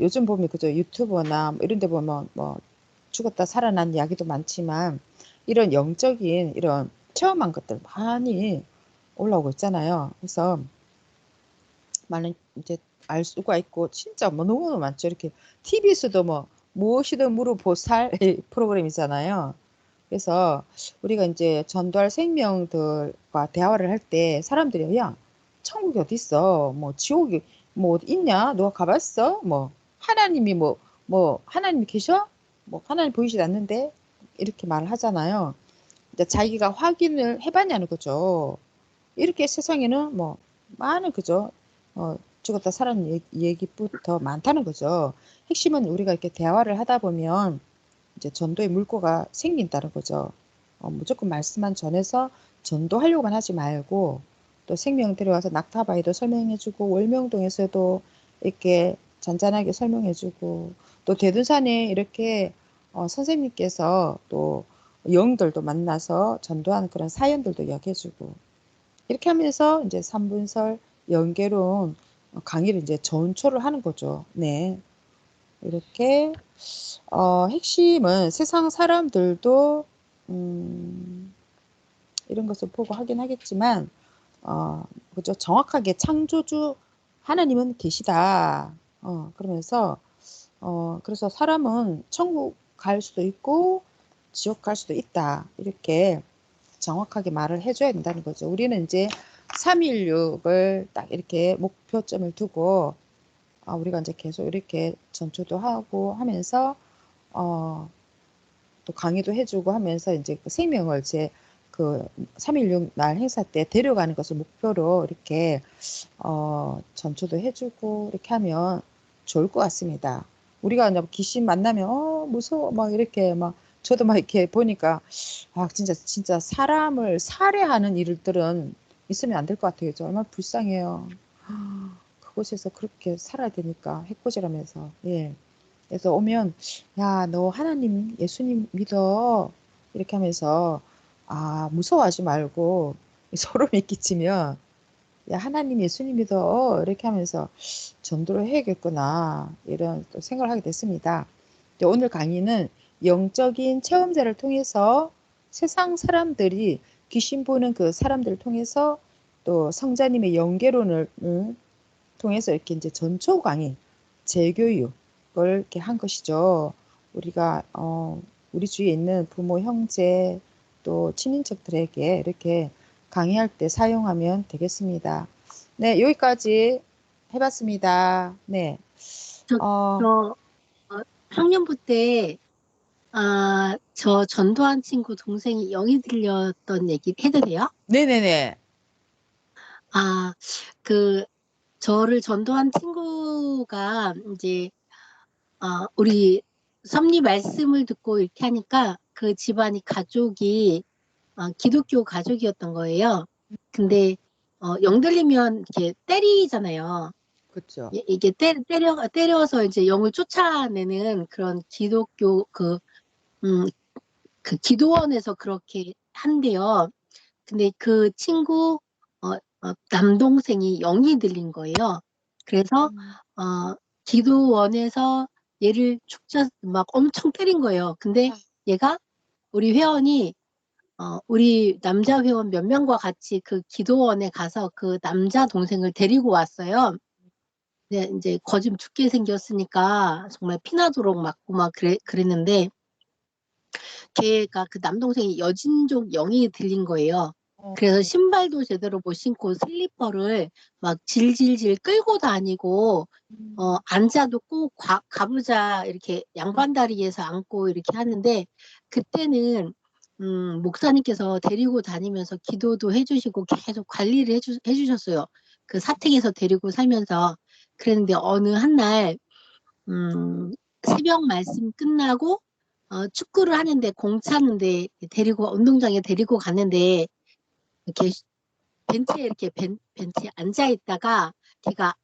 Speaker 1: 요즘 보면 그죠 유튜버나 뭐 이런 데 보면 뭐 죽었다 살아난 이야기도 많지만 이런 영적인 이런 체험한 것들 많이 올라오고 있잖아요. 그래서 많은 이제 알 수가 있고 진짜 뭐 너무너무 많죠. 이렇게 TV에서도 뭐 무엇이든 물어보살 프로그램이잖아요. 그래서 우리가 이제 전도할 생명들과 대화를 할 때 사람들이 야 천국이 어디 있어? 뭐 지옥이 뭐 어디 있냐? 누가 가봤어? 뭐 하나님이 뭐 하나님이 계셔? 뭐 하나님 보이지 않는데 이렇게 말을 하잖아요. 이제 자기가 확인을 해봤냐는 거죠. 이렇게 세상에는 뭐 많은 그죠? 죽었다 살아난 얘기부터 많다는 거죠. 핵심은 우리가 이렇게 대화를 하다 보면 이제 전도의 물꼬가 생긴다는 거죠. 무조건 말씀만 전해서 전도하려고만 하지 말고 또 생명 데려와서 낙타바위도 설명해주고 월명동에서도 이렇게 잔잔하게 설명해주고 또 대둔산에 이렇게 선생님께서 또 영들도 만나서 전도하는 그런 사연들도 이야기해주고 이렇게 하면서 이제 삼분설 연계론 강의를 이제 전초를 하는 거죠. 네. 이렇게 핵심은 세상 사람들도 이런 것을 보고 하긴 하겠지만 그죠? 정확하게 창조주 하나님은 계시다. 그러면서 그래서 사람은 천국 갈 수도 있고 지옥 갈 수도 있다. 이렇게 정확하게 말을 해줘야 된다는 거죠. 우리는 이제 316을 딱 이렇게 목표점을 두고 우리가 이제 계속 이렇게 전초도 하고 하면서 또 강의도 해주고 하면서 이제 그 생명을 제 그 316 날 행사 때 데려가는 것을 목표로 이렇게 전초도 해주고 이렇게 하면 좋을 것 같습니다. 우리가 이제 귀신 만나면 무서워 막 이렇게 막 저도 막 이렇게 보니까 진짜 사람을 살해하는 일들은 있으면 안 될 것 같아요. 얼마나 불쌍해요. 그곳에서 그렇게 살아야 되니까 해코지라면서 예. 그래서 오면 야, 너 하나님 예수님 믿어 이렇게 하면서 무서워하지 말고 소름이 끼치면 야, 하나님 예수님 믿어 이렇게 하면서 전도를 해야겠구나 이런 또 생각을 하게 됐습니다. 오늘 강의는 영적인 체험자를 통해서 세상 사람들이 귀신 보는 그 사람들을 통해서 또 성자님의 영계론을 통해서 이렇게 이제 전초 강의, 재교육을 이렇게 한 것이죠. 우리가 우리 주위에 있는 부모, 형제 또 친인척들에게 이렇게 강의할 때 사용하면 되겠습니다. 네, 여기까지 해봤습니다. 네,
Speaker 4: 저,
Speaker 1: 어,
Speaker 4: 저 학년부 때 저 전도한 친구 동생이 영이 들렸던 얘기 해도 돼요?
Speaker 1: 네네네.
Speaker 4: 아, 그 저를 전도한 친구가 이제 우리 섭리 말씀을 듣고 이렇게 하니까 그 집안이 가족이 기독교 가족이었던 거예요. 근데 영 들리면 이렇게 때리잖아요.
Speaker 1: 그렇죠.
Speaker 4: 이게 때려서 이제 영을 쫓아내는 그런 기독교 그 기도원에서 그렇게 한대요. 근데 그 친구 남동생이 영이 들린 거예요. 그래서 기도원에서 얘를 축자 막 엄청 때린 거예요. 근데 얘가 우리 회원이 우리 남자 회원 몇 명과 같이 그 기도원에 가서 그 남자 동생을 데리고 왔어요. 근데 이제 거짓 죽게 생겼으니까 정말 피나도록 맞고 막 그랬는데 걔가 그 남동생이 여진족 영이 들린 거예요. 그래서 신발도 제대로 못 신고 슬리퍼를 막 질질질 끌고 다니고 앉아도 꼭 가부좌 이렇게 양반다리에서 앉고 이렇게 하는데 그때는 목사님께서 데리고 다니면서 기도도 해주시고 계속 관리를 해주셨어요. 그 사택에서 데리고 살면서 그랬는데 어느 한날 새벽 말씀 끝나고 축구를 하는데 공 차는데 데리고 운동장에 데리고 가는데 이렇게 벤치에 이렇게 벤치에 앉아 있다가 걔가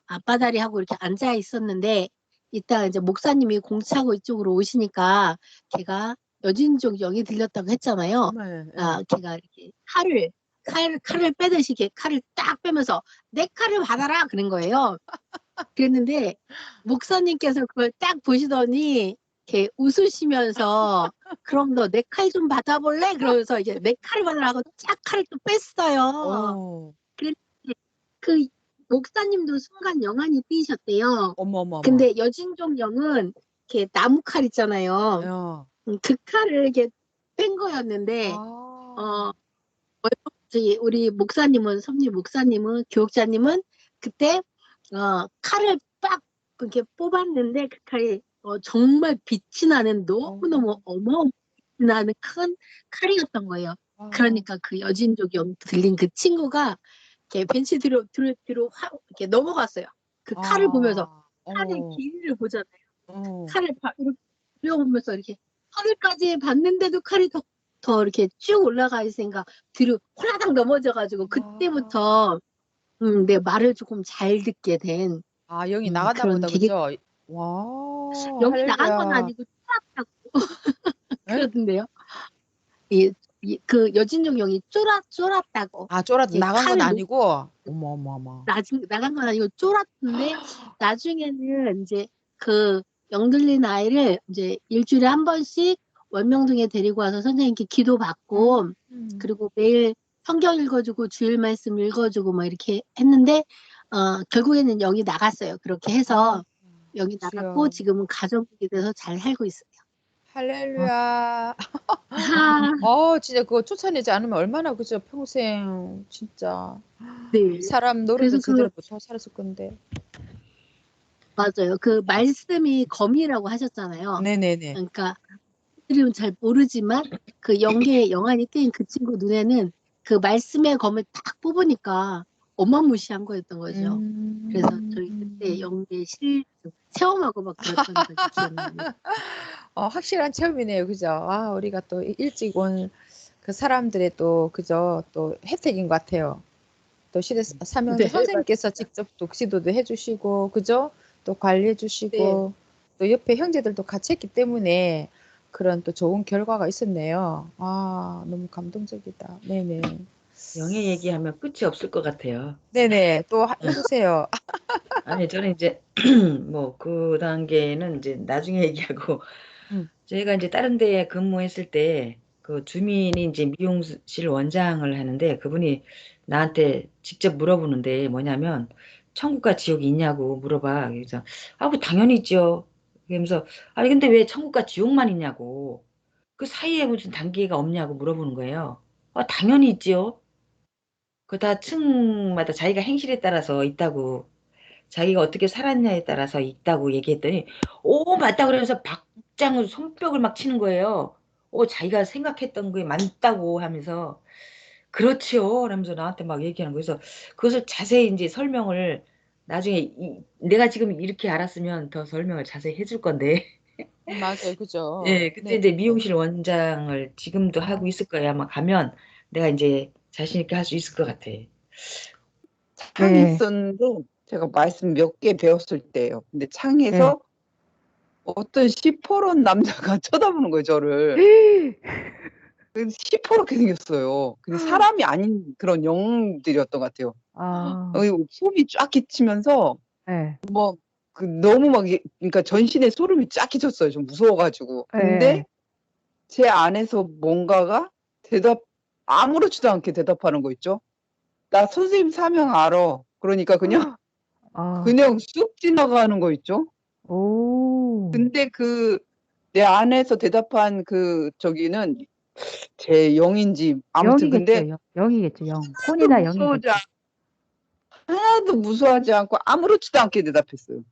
Speaker 4: 앞바다리 하고 이렇게 앉아 있었는데 이따가 이제 목사님이 공 차고 이쪽으로 오시니까 걔가 여진족 영이 들렸다고 했잖아요.
Speaker 1: 네,
Speaker 4: 걔가 이렇게 칼을 빼듯이 이렇게 칼을 딱 빼면서 내 칼을 받아라 그런 거예요. 그랬는데 목사님께서 그걸 딱 보시더니 이렇게 웃으시면서 그럼 너 내 칼 좀 받아볼래? 그러면서 이제 내 칼을 받으라고 쫙 칼을 또 뺐어요.
Speaker 1: 오,
Speaker 4: 그랬는데 그 목사님도 순간 영안이 띄셨대요.
Speaker 1: 어머, 어머, 어머.
Speaker 4: 근데 여진종 영은 이렇게 나무 칼 있잖아요.
Speaker 1: 어.
Speaker 4: 그 칼을 이렇게 뺀 거였는데 어, 우리 목사님은 섭리 목사님은 교육자님은 그때 칼을 빡 이렇게 뽑았는데 그 칼이 정말 빛이 나는 너무너무 어마어마하게 나는 큰 칼이었던 거예요. 그러니까 그 여진족이 들린 그 친구가 이렇게 벤치 뒤로 확 이렇게 넘어갔어요. 그 칼을 보면서 칼의
Speaker 1: 어머,
Speaker 4: 길이를 보잖아요.
Speaker 1: 어,
Speaker 4: 칼을 이렇게 보면서 이렇게 하늘까지 봤는데도 칼이 더 밑에부터 이렇게 쭉 올라가 있으니까 뒤로 홀라당 넘어져가지고 그때부터 내 말을 조금 잘 듣게 된
Speaker 1: 아, 영이 나갔나
Speaker 4: 그런
Speaker 1: 보다,
Speaker 4: 계기.
Speaker 1: 그죠? 와,
Speaker 4: 영이 나간 건
Speaker 1: 할렐루야.
Speaker 4: 아니고 쫄았다고
Speaker 1: 에?
Speaker 4: 그러던데요. 그 여진종 영이 쫄았다고.
Speaker 1: 아, 쫄아도
Speaker 4: 예,
Speaker 1: 나간 건
Speaker 4: 칼을
Speaker 1: 아니고? 어머, 어머, 어머.
Speaker 4: 나간 건 아니고 쫄았는데 나중에는 이제 그 영들린 아이를 이제 일주일에 한 번씩 원명동에 데리고 와서 선생님께 기도 받고 그리고 매일 성경 읽어주고 주일 말씀 읽어주고 막 이렇게 했는데 결국에는 영이 나갔어요. 그렇게 해서 영이 나갔고
Speaker 1: 주여.
Speaker 4: 지금은 가정이 돼서 잘 살고 있어요.
Speaker 1: 할렐루야.
Speaker 4: 아,
Speaker 1: 진짜 그거 쫓아내지 않으면 얼마나 그죠? 평생 진짜
Speaker 4: 네.
Speaker 1: 사람 노릇도
Speaker 4: 그래서
Speaker 1: 제대로 못하고 살았을 건데.
Speaker 4: 맞아요. 그 말씀이 검이라고 하셨잖아요.
Speaker 1: 네네네.
Speaker 4: 그러니까 들으면 잘 모르지만 그 영계의 영안이 띄인 그 친구 눈에는 그 말씀의 검을 딱 뽑으니까 어마무시한 거였던 거죠. 그래서 저희 그때 영계 체험하고 막 그랬던 걸 기억나요.
Speaker 1: 확실한 체험이네요. 그죠? 우리가 또 일찍 온 그 사람들의 또, 그죠? 또 혜택인 것 같아요. 또 시대 사명자
Speaker 4: 네,
Speaker 1: 선생님께서 직접 독시도도 해주시고, 그죠? 또 관리해주시고, 또 옆에 형제들도 같이 했기 때문에 그런 또 좋은 결과가 있었네요. 너무 감동적이다. 네네.
Speaker 3: 영의 얘기하면 끝이 없을 것 같아요.
Speaker 1: 네네. 또 해보세요.
Speaker 3: 아니, 저는 이제 뭐 그 단계는 이제 나중에 얘기하고
Speaker 1: 음.
Speaker 3: 저희가 이제 다른 데에 근무했을 때 그 주민이 이제 미용실 원장을 하는데 그분이 나한테 직접 물어보는데 뭐냐면 천국과 지옥이 있냐고 물어봐. 그래서 뭐 당연히 있죠. 그러면서 아니 근데 왜 천국과 지옥만 있냐고 그 사이에 무슨 단계가 없냐고 물어보는 거예요. 당연히 있지요. 그 다 층마다 자기가 행실에 따라서 있다고 자기가 어떻게 살았냐에 따라서 있다고 얘기했더니 오 맞다 그러면서 박장으로 손뼉을 막 치는 거예요. 자기가 생각했던 게 맞다고 하면서 그렇지요. 라면서 나한테 막 얘기하는 거예요. 그래서 그것을 자세히 이제 설명을 나중에 내가 지금 이렇게 알았으면 더 설명을 자세히 해줄 건데
Speaker 1: 맞아요. 그죠?
Speaker 3: 예, 그때
Speaker 1: 네.
Speaker 3: 이제 미용실 원장을 지금도 하고 있을 거야. 아마 가면 내가 이제 자신 있게 할 수 있을 것 같아.
Speaker 5: 창이
Speaker 2: 네.
Speaker 5: 있었는데 제가 말씀 몇 개 배웠을 때예요. 근데
Speaker 2: 네.
Speaker 5: 창에서 어떤 시퍼런 남자가 쳐다보는 거예요, 저를. 시퍼렇게 생겼어요. 근데 사람이 아닌 그런 영들이었던 것 같아요. 소름이 쫙 끼치면서
Speaker 2: 네.
Speaker 5: 너무 그러니까 전신에 소름이 쫙 끼쳤어요. 좀 무서워가지고. 근데 제 안에서 뭔가가 아무렇지도 않게 대답하는 거 있죠. 나 선생님 사명 알아. 그러니까 그냥 쑥 지나가는 거 있죠. 근데 내 안에서 대답한 저기는 제 영인지 아무튼 근데
Speaker 2: 영이겠죠, 영. 혼이나
Speaker 5: 무서워하지 하나도 무서워하지 않고 아무렇지도 않게 대답했어요.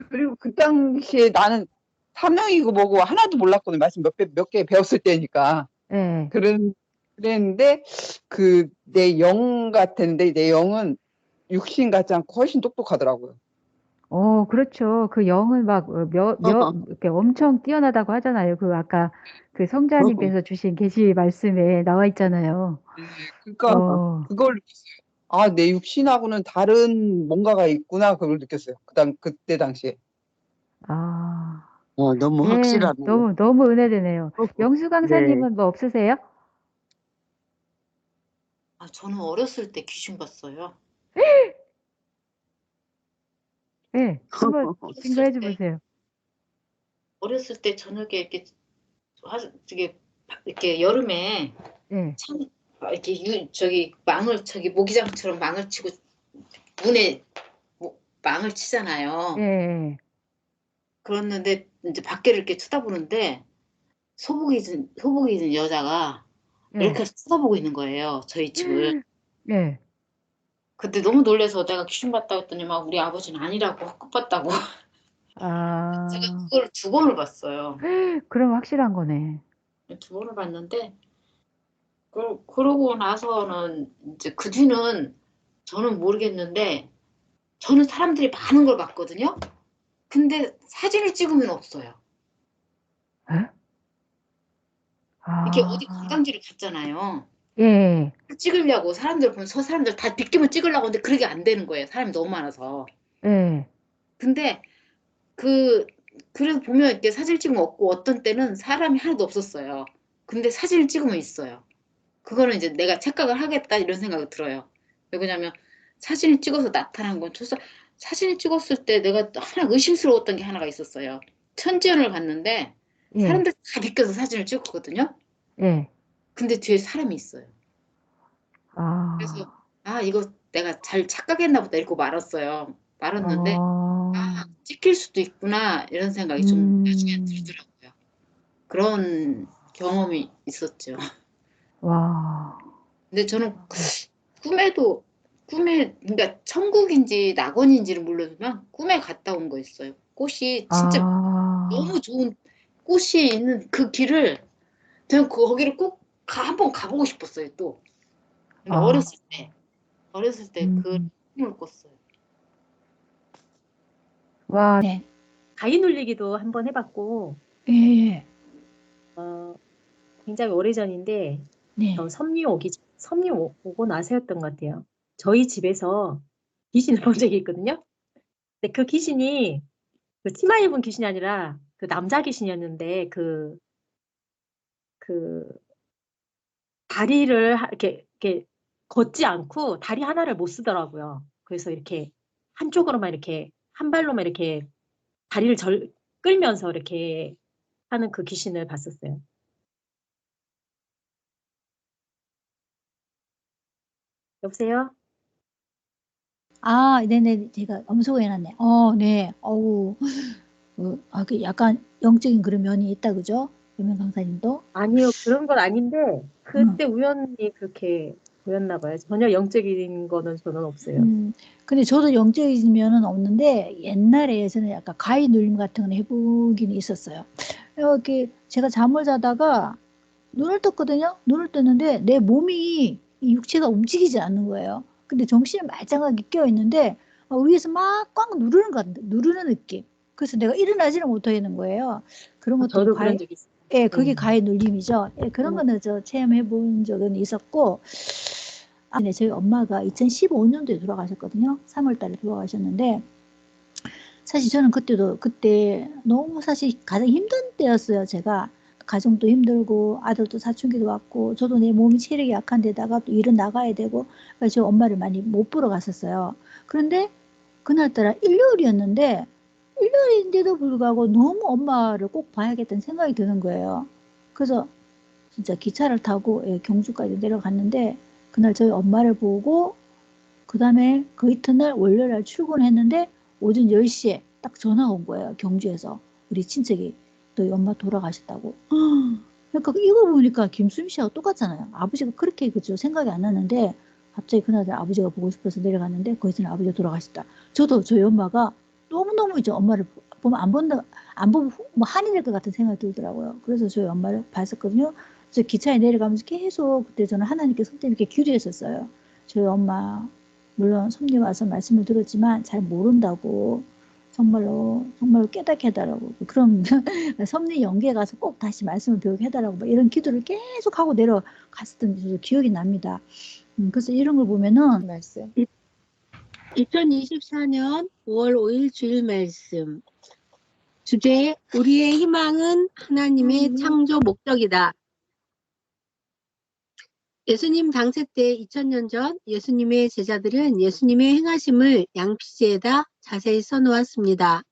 Speaker 5: 그리고 그 당시에 나는 사명이고 뭐고 하나도 몰랐거든요. 말씀 몇 개 배웠을 때니까.
Speaker 2: 네.
Speaker 5: 그랬는데 내 영 같았는데 내 영은 육신 같지 않고 훨씬 똑똑하더라고요.
Speaker 2: 그렇죠. 그 영은 막 이렇게 엄청 뛰어나다고 하잖아요. 아까 그 성자님께서 주신 계시 말씀에 나와 있잖아요.
Speaker 5: 그러니까 그걸 느꼈어요. 내 육신하고는 다른 뭔가가 있구나 그걸 느꼈어요. 그때 당시에. 너무
Speaker 2: 예,
Speaker 5: 확실하네요.
Speaker 2: 너무 은혜되네요. 영수
Speaker 5: 네.
Speaker 2: 강사님은 뭐 없으세요?
Speaker 6: 저는 어렸을 때 귀신 봤어요.
Speaker 2: 네, 한번 증거해
Speaker 6: 어렸을 때,
Speaker 2: 주세요.
Speaker 6: 어렸을 때 저녁에 이렇게 여름에
Speaker 2: 네,
Speaker 6: 이렇게 모기장처럼 망을 치고 문에 망을 치잖아요.
Speaker 2: 예,
Speaker 6: 그랬는데 이제 밖에를 이렇게 쳐다보는데 소복 입은 여자가 이렇게
Speaker 2: 예,
Speaker 6: 해서 쳐다보고 있는 거예요. 저희 집을.
Speaker 2: 예.
Speaker 6: 그때 너무 놀라서 내가 귀신 봤다고 했더니 막 우리 아버지는 아니라고 헛것 봤다고. 제가 그걸 2번을 봤어요.
Speaker 2: 그럼 확실한 거네.
Speaker 6: 2번을 봤는데 그러고 나서는 이제 그 뒤는 저는 모르겠는데 저는 사람들이 많은 걸 봤거든요. 근데 사진을 찍으면 없어요.
Speaker 2: 에?
Speaker 6: 이렇게 어디
Speaker 1: 아,
Speaker 6: 관광지를 갔잖아요.
Speaker 1: 예,
Speaker 6: 찍으려고 사람들 보면 저 사람들 다 비키면 찍으려고 하는데 그게 안 되는 거예요. 사람이 너무 많아서.
Speaker 1: 예.
Speaker 6: 근데 그 그래서 보면 이렇게 사진 찍으면 없고 어떤 때는 사람이 하나도 없었어요. 근데 사진을 찍으면 있어요. 그거는 이제 내가 착각을 하겠다 이런 생각이 들어요. 왜 그러냐면 사진을 찍어서 나타난 건 사진을 찍었을 때 내가 또 하나 의심스러웠던 게 하나가 있었어요. 천지연을 갔는데
Speaker 1: 예,
Speaker 6: 사람들 다 비껴서 사진을 찍었거든요.
Speaker 1: 예.
Speaker 6: 근데 뒤에 사람이 있어요. 그래서
Speaker 1: 아,
Speaker 6: 아 이거 내가 잘 착각했나 보다 이러고 말았어요. 말았는데 아
Speaker 1: 어,
Speaker 6: 찍힐 수도 있구나 이런 생각이 좀 나중에
Speaker 1: 음,
Speaker 6: 들더라고요. 그런 경험이 있었죠.
Speaker 1: 와,
Speaker 6: 근데 저는 그러니까 천국인지 낙원인지를 모르지만 꿈에 갔다 온 거 있어요. 꽃이 진짜
Speaker 1: 아,
Speaker 6: 너무 좋은 꽃이 있는 그 길을 저는 거기를 꼭 한번 가보고 싶었어요 또. 근데
Speaker 1: 아,
Speaker 6: 어렸을 때 그
Speaker 1: 음,
Speaker 6: 꿈을 꿨어요.
Speaker 1: 와,
Speaker 7: 네.
Speaker 8: 가위 눌리기도 한번 해봤고,
Speaker 7: 예, 예.
Speaker 8: 어, 굉장히 오래전인데,
Speaker 7: 네.
Speaker 8: 섭리 오고 나서였던 것 같아요. 저희 집에서 귀신을 본 적이 있거든요. 근데 그 귀신이 그 치마 입은 귀신이 아니라 그 남자 귀신이었는데, 그 다리를 이렇게 걷지 않고 다리 하나를 못 쓰더라고요. 그래서 이렇게 한쪽으로만 이렇게 한 발로만 이렇게 다리를 끌면서 이렇게 하는 그 귀신을 봤었어요. 여보세요?
Speaker 7: 아, 네네. 제가 엄소가 해놨네. 네. 어우, 그 약간 영적인 그런 면이 있다, 그죠? 유명 강사님도.
Speaker 8: 아니요, 그런 건 아닌데,
Speaker 7: 응.
Speaker 8: 그때 우연히 그렇게 보였나 봐요. 전혀 영적인 거는 저는 없어요.
Speaker 7: 근데 저도 영적인 면은 없는데, 옛날에 저는 약간 가위 눌림 같은 건 해보긴 있었어요. 이렇게 제가 잠을 자다가 눈을 떴거든요? 눈을 떴는데, 내 몸이, 이 육체가 움직이지 않는 거예요. 근데 정신이 말짱하게 깨어있는데, 위에서 막 꽉 누르는 것 같은데, 누르는 느낌. 그래서 내가 일어나지는 못하겠는 거예요. 그런 것도
Speaker 8: 저도 그런 적이 있어요.
Speaker 7: 예, 그게
Speaker 8: 네.
Speaker 7: 가해 눌림이죠. 예, 그런 거는 저 체험해 본 적은 있었고, 네, 저희 엄마가 2015년도에 돌아가셨거든요. 3월 달에 돌아가셨는데, 사실 저는 그때 너무 사실 가장 힘든 때였어요. 제가 가정도 힘들고 아들도 사춘기도 왔고 저도 내 몸이 체력이 약한 데다가 또 일은 나가야 되고 그래서 저 엄마를 많이 못 보러 갔었어요. 그런데 그날따라 일요일이었는데 일요일인데도 불구하고 너무 엄마를 꼭 봐야겠다는 생각이 드는 거예요. 그래서 진짜 기차를 타고 경주까지 내려갔는데 그날 저희 엄마를 보고 그 다음에 그 이튿날 월요일날 출근했는데 오전 10시에 딱 전화가 온 거예요. 경주에서. 우리 친척이 너희 엄마 돌아가셨다고. 그러니까 이거 보니까 김수미 씨하고 똑같잖아요. 아버지가 그렇게 그죠 생각이 안 나는데 갑자기 그날 아버지가 보고 싶어서 내려갔는데 거기서는 아버지가 돌아가셨다. 저도 저희 엄마가 너무너무 이제 엄마를 보면 안 보면 뭐 한이 될 것 같은 생각이 들더라고요. 그래서 저희 엄마를 봤었거든요. 저 기차에 내려가면서 계속 그때 저는 하나님께 손대님께 기도했었어요. 저희 엄마 물론 섭리 와서 말씀을 들었지만 잘 모른다고 정말로 깨닫게 해달라고 그럼 섭리 연계에 가서 꼭 다시 말씀을 배우게 해달라고 막 이런 기도를 계속 하고 내려갔었던 저도 기억이 납니다. 그래서 이런 걸 보면은
Speaker 1: 말씀.
Speaker 4: 2024년 5월 5일 주일 말씀. 주제, 우리의 희망은 하나님의 창조 목적이다. 예수님 당세 때 2000년 전 예수님의 제자들은 예수님의 행하심을 양피지에다 자세히 써놓았습니다.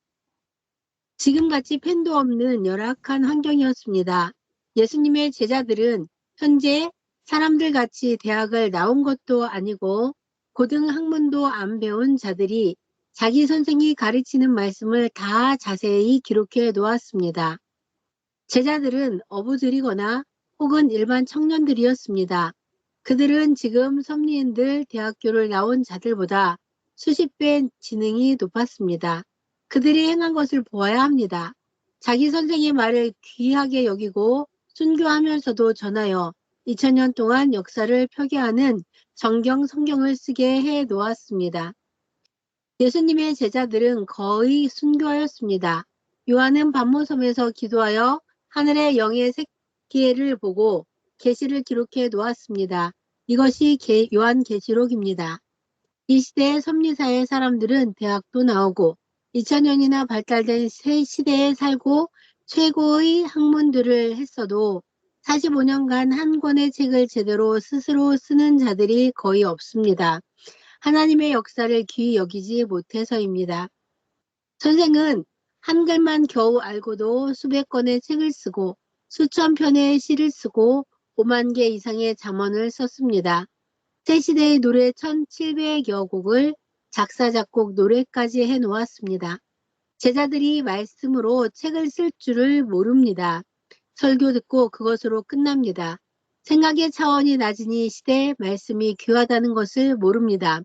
Speaker 4: 지금같이 펜도 없는 열악한 환경이었습니다. 예수님의 제자들은 현재 사람들 같이 대학을 나온 것도 아니고 고등학문도 안 배운 자들이 자기 선생이 가르치는 말씀을 다 자세히 기록해 놓았습니다. 제자들은 어부들이거나 혹은 일반 청년들이었습니다. 그들은 지금 섭리인들 대학교를 나온 자들보다 수십 배 지능이 높았습니다. 그들이 행한 것을 보아야 합니다. 자기 선생의 말을 귀하게 여기고 순교하면서도 전하여 2000년 동안 역사를 표기하는 성경을 쓰게 해 놓았습니다. 예수님의 제자들은 거의 순교하였습니다. 요한은 반모섬에서 기도하여 하늘의 영의 기회를 보고 계시를 기록해 놓았습니다. 이것이 요한계시록입니다. 이 시대의 섭리사의 사람들은 대학도 나오고 2000년이나 발달된 새 시대에 살고 최고의 학문들을 했어도 45년간 한 권의 책을 제대로 스스로 쓰는 자들이 거의 없습니다. 하나님의 역사를 귀히 여기지 못해서입니다. 선생은 한글만 겨우 알고도 수백 권의 책을 쓰고 수천 편의 시를 쓰고 5만 개 이상의 잠언을 썼습니다. 새 시대의 노래 1700여 곡을 작사, 작곡, 노래까지 해놓았습니다. 제자들이 말씀으로 책을 쓸 줄을 모릅니다. 설교 듣고 그것으로 끝납니다. 생각의 차원이 낮은 이 시대에 말씀이 귀하다는 것을 모릅니다.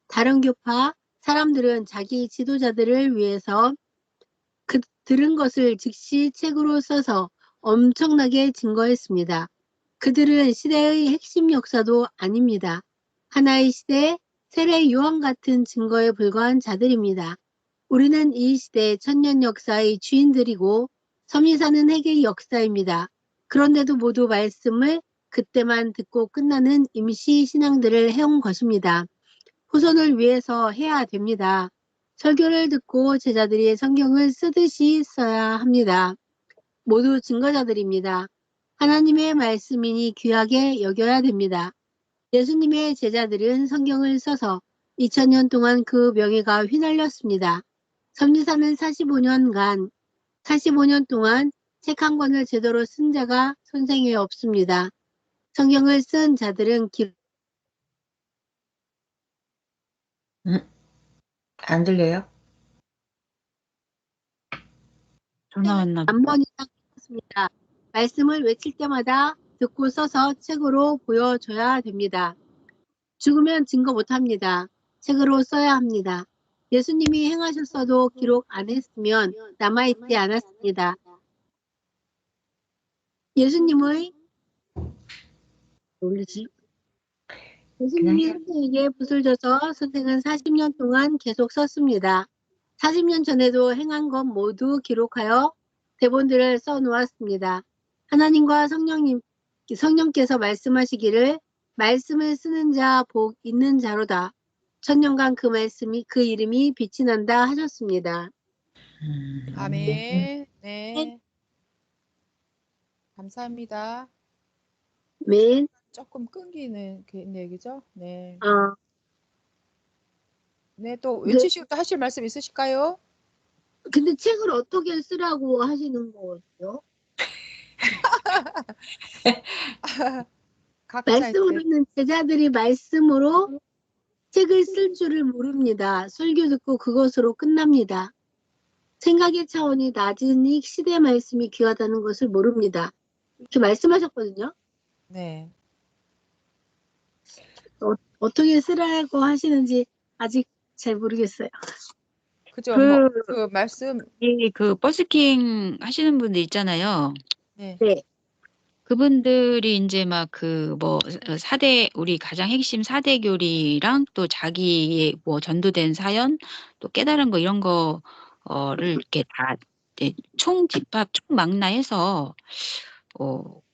Speaker 4: 다른 교파 사람들은 자기 지도자들을 위해서 들은 것을 즉시 책으로 써서 엄청나게 증거했습니다. 그들은 시대의 핵심 역사도 아닙니다. 하나의 시대, 세례 요한 같은 증거에 불과한 자들입니다. 우리는 이 시대의 천년 역사의 주인들이고 섭리사는 핵의 역사입니다. 그런데도 모두 말씀을 그때만 듣고 끝나는 임시 신앙들을 해온 것입니다. 후손을 위해서 해야 됩니다. 설교를 듣고 제자들이 성경을 쓰듯이 써야 합니다. 모두 증거자들입니다. 하나님의 말씀이니 귀하게 여겨야 됩니다. 예수님의 제자들은 성경을 써서 2000년 동안 그 명예가 휘날렸습니다. 섭리사는 45년 동안 책 한 권을 제대로 쓴 자가 선생에 없습니다. 성경을 쓴 자들은
Speaker 3: 안 들려요?
Speaker 2: 전화 왔나 보다.
Speaker 4: 만번 이상 썼습니다. 말씀을 외칠 때마다 듣고 써서 책으로 보여줘야 됩니다. 죽으면 증거 못합니다. 책으로 써야 합니다. 예수님이 행하셨어도 기록 안 했으면 남아있지 않았습니다. 예수님이 선생에게 붓을 줘서 선생은 40년 동안 계속 썼습니다. 40년 전에도 행한 것 모두 기록하여 대본들을 써놓았습니다. 하나님과 성령께서 말씀하시기를 말씀을 쓰는 자 복 있는 자로다. 천년간 그 이름이 빛이 난다 하셨습니다.
Speaker 1: 아멘. 네. 감사합니다.
Speaker 4: 맨.
Speaker 1: 조금 끊기는 그 얘기죠? 네.
Speaker 4: 아,
Speaker 1: 네, 또 외치시고 또 하실 말씀 있으실까요?
Speaker 4: 근데 책을 어떻게 쓰라고 하시는 거예요?
Speaker 1: 각자의
Speaker 4: 말씀으로는 제자들이 말씀으로 책을 쓸 줄을 모릅니다. 설교 듣고 그것으로 끝납니다. 생각의 차원이 낮은 이 시대 말씀이 귀하다는 것을 모릅니다. 이렇게 말씀하셨거든요.
Speaker 1: 네.
Speaker 4: 어떻게 쓰라고 하시는지 아직 잘 모르겠어요.
Speaker 1: 그죠? 그 말씀.
Speaker 2: 그 버스킹 하시는 분들 있잖아요.
Speaker 1: 네.
Speaker 4: 네.
Speaker 2: 그분들이 이제 막 우리 가장 핵심 4대 교리랑 또 자기의 뭐 전도된 사연, 또 깨달은 거 이런 거를 이렇게 다 이제 총집합, 총망라해서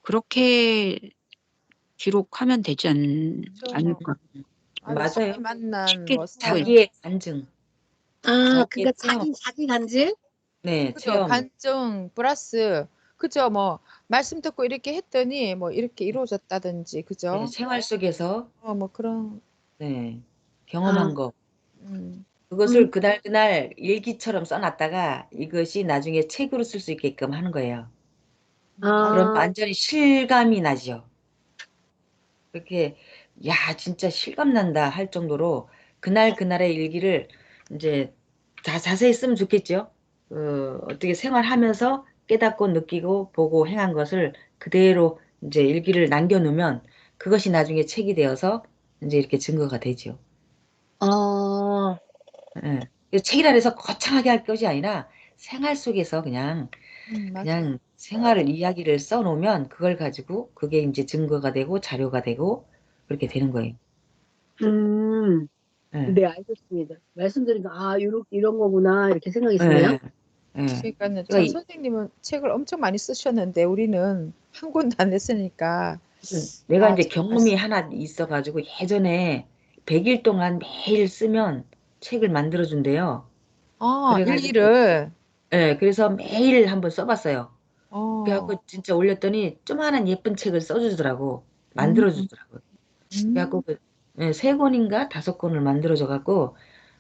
Speaker 2: 그렇게 기록하면 되지 않을까.
Speaker 3: 맞아요.
Speaker 1: 만난
Speaker 2: 쉽게
Speaker 1: 뭐
Speaker 3: 자기의 간증.
Speaker 4: 아,
Speaker 3: 자기의
Speaker 4: 그러니까 자기 간증?
Speaker 3: 네,
Speaker 1: 그죠?
Speaker 3: 체험.
Speaker 1: 간증 플러스 그죠? 뭐 말씀 듣고 이렇게 했더니 뭐 이렇게 이루어졌다든지 그죠?
Speaker 3: 네, 생활 속에서
Speaker 1: 뭐 그런
Speaker 3: 네, 경험한
Speaker 4: 아.
Speaker 3: 거.
Speaker 1: 음.
Speaker 3: 그것을 그날 일기처럼 써놨다가 이것이 나중에 책으로 쓸 수 있게끔 하는 거예요. 그럼
Speaker 4: 아,
Speaker 3: 완전히 실감이 나죠. 그렇게 야 진짜 실감 난다 할 정도로 그날의 일기를 이제 다 자세히 쓰면 좋겠죠. 어떻게 생활하면서 깨닫고 느끼고 보고 행한 것을 그대로 이제 일기를 남겨놓으면 그것이 나중에 책이 되어서 이제 이렇게 증거가 되죠. 예. 책이라 해서 거창하게 할 것이 아니라 생활 속에서 그냥
Speaker 1: 맞아요.
Speaker 3: 생활을 이야기를 써놓으면 그걸 가지고 그게 이제 증거가 되고 자료가 되고 그렇게 되는 거예요. 예.
Speaker 4: 네, 알겠습니다. 말씀드리니까, 이런 거구나, 이렇게 생각이 드네요.
Speaker 3: 예. 예.
Speaker 1: 그러니까는
Speaker 3: 제가
Speaker 1: 참 선생님은 책을 엄청 많이 쓰셨는데 우리는 한 권도 안 냈으니까
Speaker 3: 내가 이제
Speaker 1: 참
Speaker 3: 경험이 하나 있어가지고 예전에 100일 동안 매일 쓰면 책을 만들어준대요. 그래가지고,
Speaker 1: 일기를
Speaker 3: 예, 그래서 매일 한번 써봤어요.
Speaker 1: 어,
Speaker 3: 그래갖고 진짜 올렸더니 조그마한 예쁜 책을 써주더라고.
Speaker 1: 음,
Speaker 3: 만들어주더라고. 그래갖고
Speaker 1: 음,
Speaker 3: 예, 3권인가 5권을 만들어줘갖고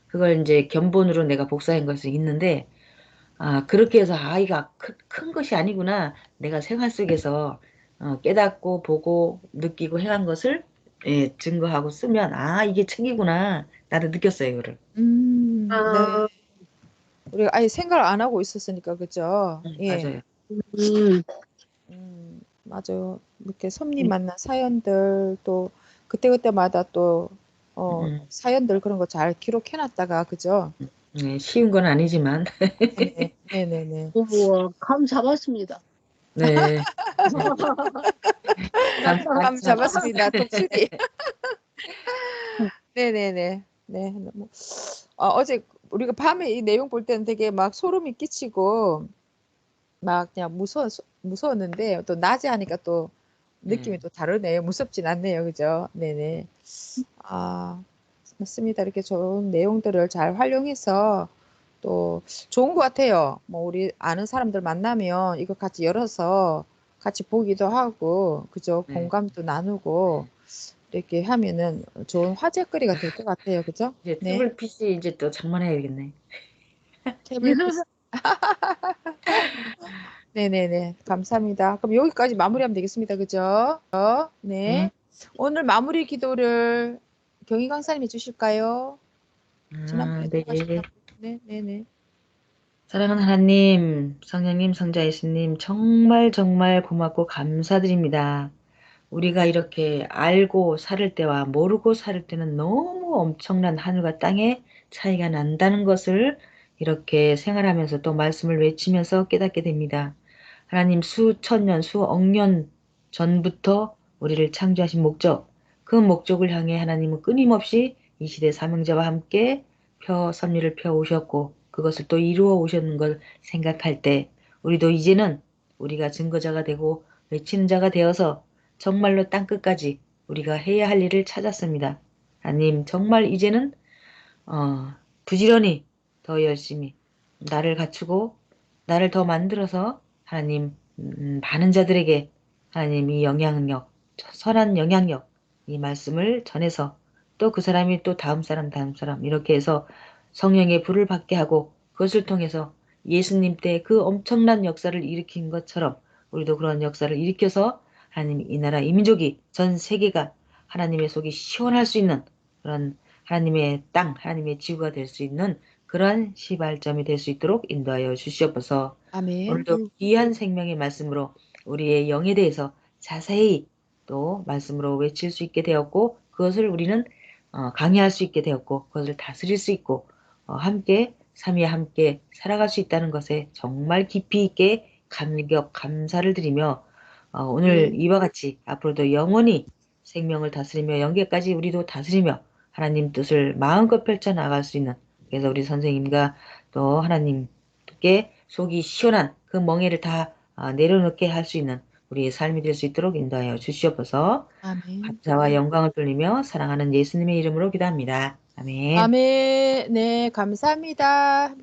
Speaker 3: 그걸 이제 견본으로 내가 복사한 것이 있는데 그렇게 해서 이가 큰 것이 아니구나. 내가 생활 속에서 깨닫고 보고 느끼고 행한 것을 예, 증거하고 쓰면 이게 책이구나. 나도 느꼈어요, 이거를.
Speaker 1: 네.
Speaker 4: 아,
Speaker 1: 우리가 아예 생각을 안 하고 있었으니까 그죠? 예.
Speaker 3: 맞아요.
Speaker 4: 음,
Speaker 1: 맞아요. 이렇게 섭리 만난 사연들 또 그때그때마다 또
Speaker 3: 음,
Speaker 1: 사연들 그런 거 잘 기록해놨다가 그죠?
Speaker 3: 네, 쉬운 건 아니지만.
Speaker 1: 네네 네네네.
Speaker 4: 우와, 감 잡았습니다.
Speaker 3: 네. 네.
Speaker 1: 감
Speaker 3: 감사합니다.
Speaker 1: 잡았습니다. 독수리. 네네네. 네. 어제 우리가 밤에 이 내용 볼 때는 되게 막 소름이 끼치고 막 그냥 무서웠는데 또 낮에 하니까 또 느낌이
Speaker 3: 네.
Speaker 1: 또 다르네요. 무섭진 않네요. 그죠? 네네. 맞습니다. 이렇게 좋은 내용들을 잘 활용해서 또 좋은 것 같아요. 뭐 우리 아는 사람들 만나면 이거 같이 열어서 같이 보기도 하고, 그죠?
Speaker 3: 네.
Speaker 1: 공감도 나누고 이렇게 하면은 좋은 화제거리가 될 것 같아요. 그죠?
Speaker 3: 이제
Speaker 1: 네.
Speaker 3: 태블릿 PC 이제 또 장만해야겠네.
Speaker 1: 태블릿 PC. 네네네. 감사합니다. 그럼 여기까지 마무리하면 되겠습니다. 그죠? 네.
Speaker 3: 네.
Speaker 1: 오늘 마무리 기도를 경희 강사님이 주실까요? 지난번에 또
Speaker 3: 네.
Speaker 1: 하셨다고. 네네네.
Speaker 3: 사랑하는 하나님, 성령님, 성자 예수님, 정말 정말 고맙고 감사드립니다. 우리가 이렇게 알고 살을 때와 모르고 살을 때는 너무 엄청난 하늘과 땅의 차이가 난다는 것을 이렇게 생활하면서 또 말씀을 외치면서 깨닫게 됩니다. 하나님 수천 년, 수억 년 전부터 우리를 창조하신 목적, 그 목적을 향해 하나님은 끊임없이 이 시대 사명자와 함께 섭리를 펴 오셨고 그것을 또 이루어 오셨는 걸 생각할 때 우리도 이제는 우리가 증거자가 되고 외치는 자가 되어서 정말로 땅끝까지 우리가 해야 할 일을 찾았습니다. 하나님 정말 이제는 부지런히 더 열심히 나를 갖추고 나를 더 만들어서 하나님 많은 자들에게 하나님 이 영향력, 선한 영향력 이 말씀을 전해서 또 그 사람이 또 다음 사람 이렇게 해서 성령의 불을 받게 하고 그것을 통해서 예수님 때 그 엄청난 역사를 일으킨 것처럼 우리도 그런 역사를 일으켜서 하나님 이 나라 이 민족이 전 세계가 하나님의 속이 시원할 수 있는 그런 하나님의 땅, 하나님의 지구가 될 수 있는 그러한 시발점이 될 수 있도록 인도하여 주시옵소서.
Speaker 1: 아멘.
Speaker 3: 오늘도 귀한 생명의 말씀으로 우리의 영에 대해서 자세히 또 말씀으로 외칠 수 있게 되었고 그것을 우리는 강의할 수 있게 되었고 그것을 다스릴 수 있고 함께 삼위에 함께 살아갈 수 있다는 것에 정말 깊이 있게 감격 감사를 드리며 오늘 이와 같이 앞으로도 영원히 생명을 다스리며 영계까지 우리도 다스리며 하나님 뜻을 마음껏 펼쳐 나갈 수 있는 그래서 우리 선생님과 또 하나님께 속이 시원한 그 멍에를 다 내려놓게 할 수 있는 우리의 삶이 될 수 있도록 인도하여 주시옵소서.
Speaker 1: 아멘.
Speaker 3: 감사와 영광을 돌리며 사랑하는 예수님의 이름으로 기도합니다. 아멘.
Speaker 1: 아멘. 네, 감사합니다.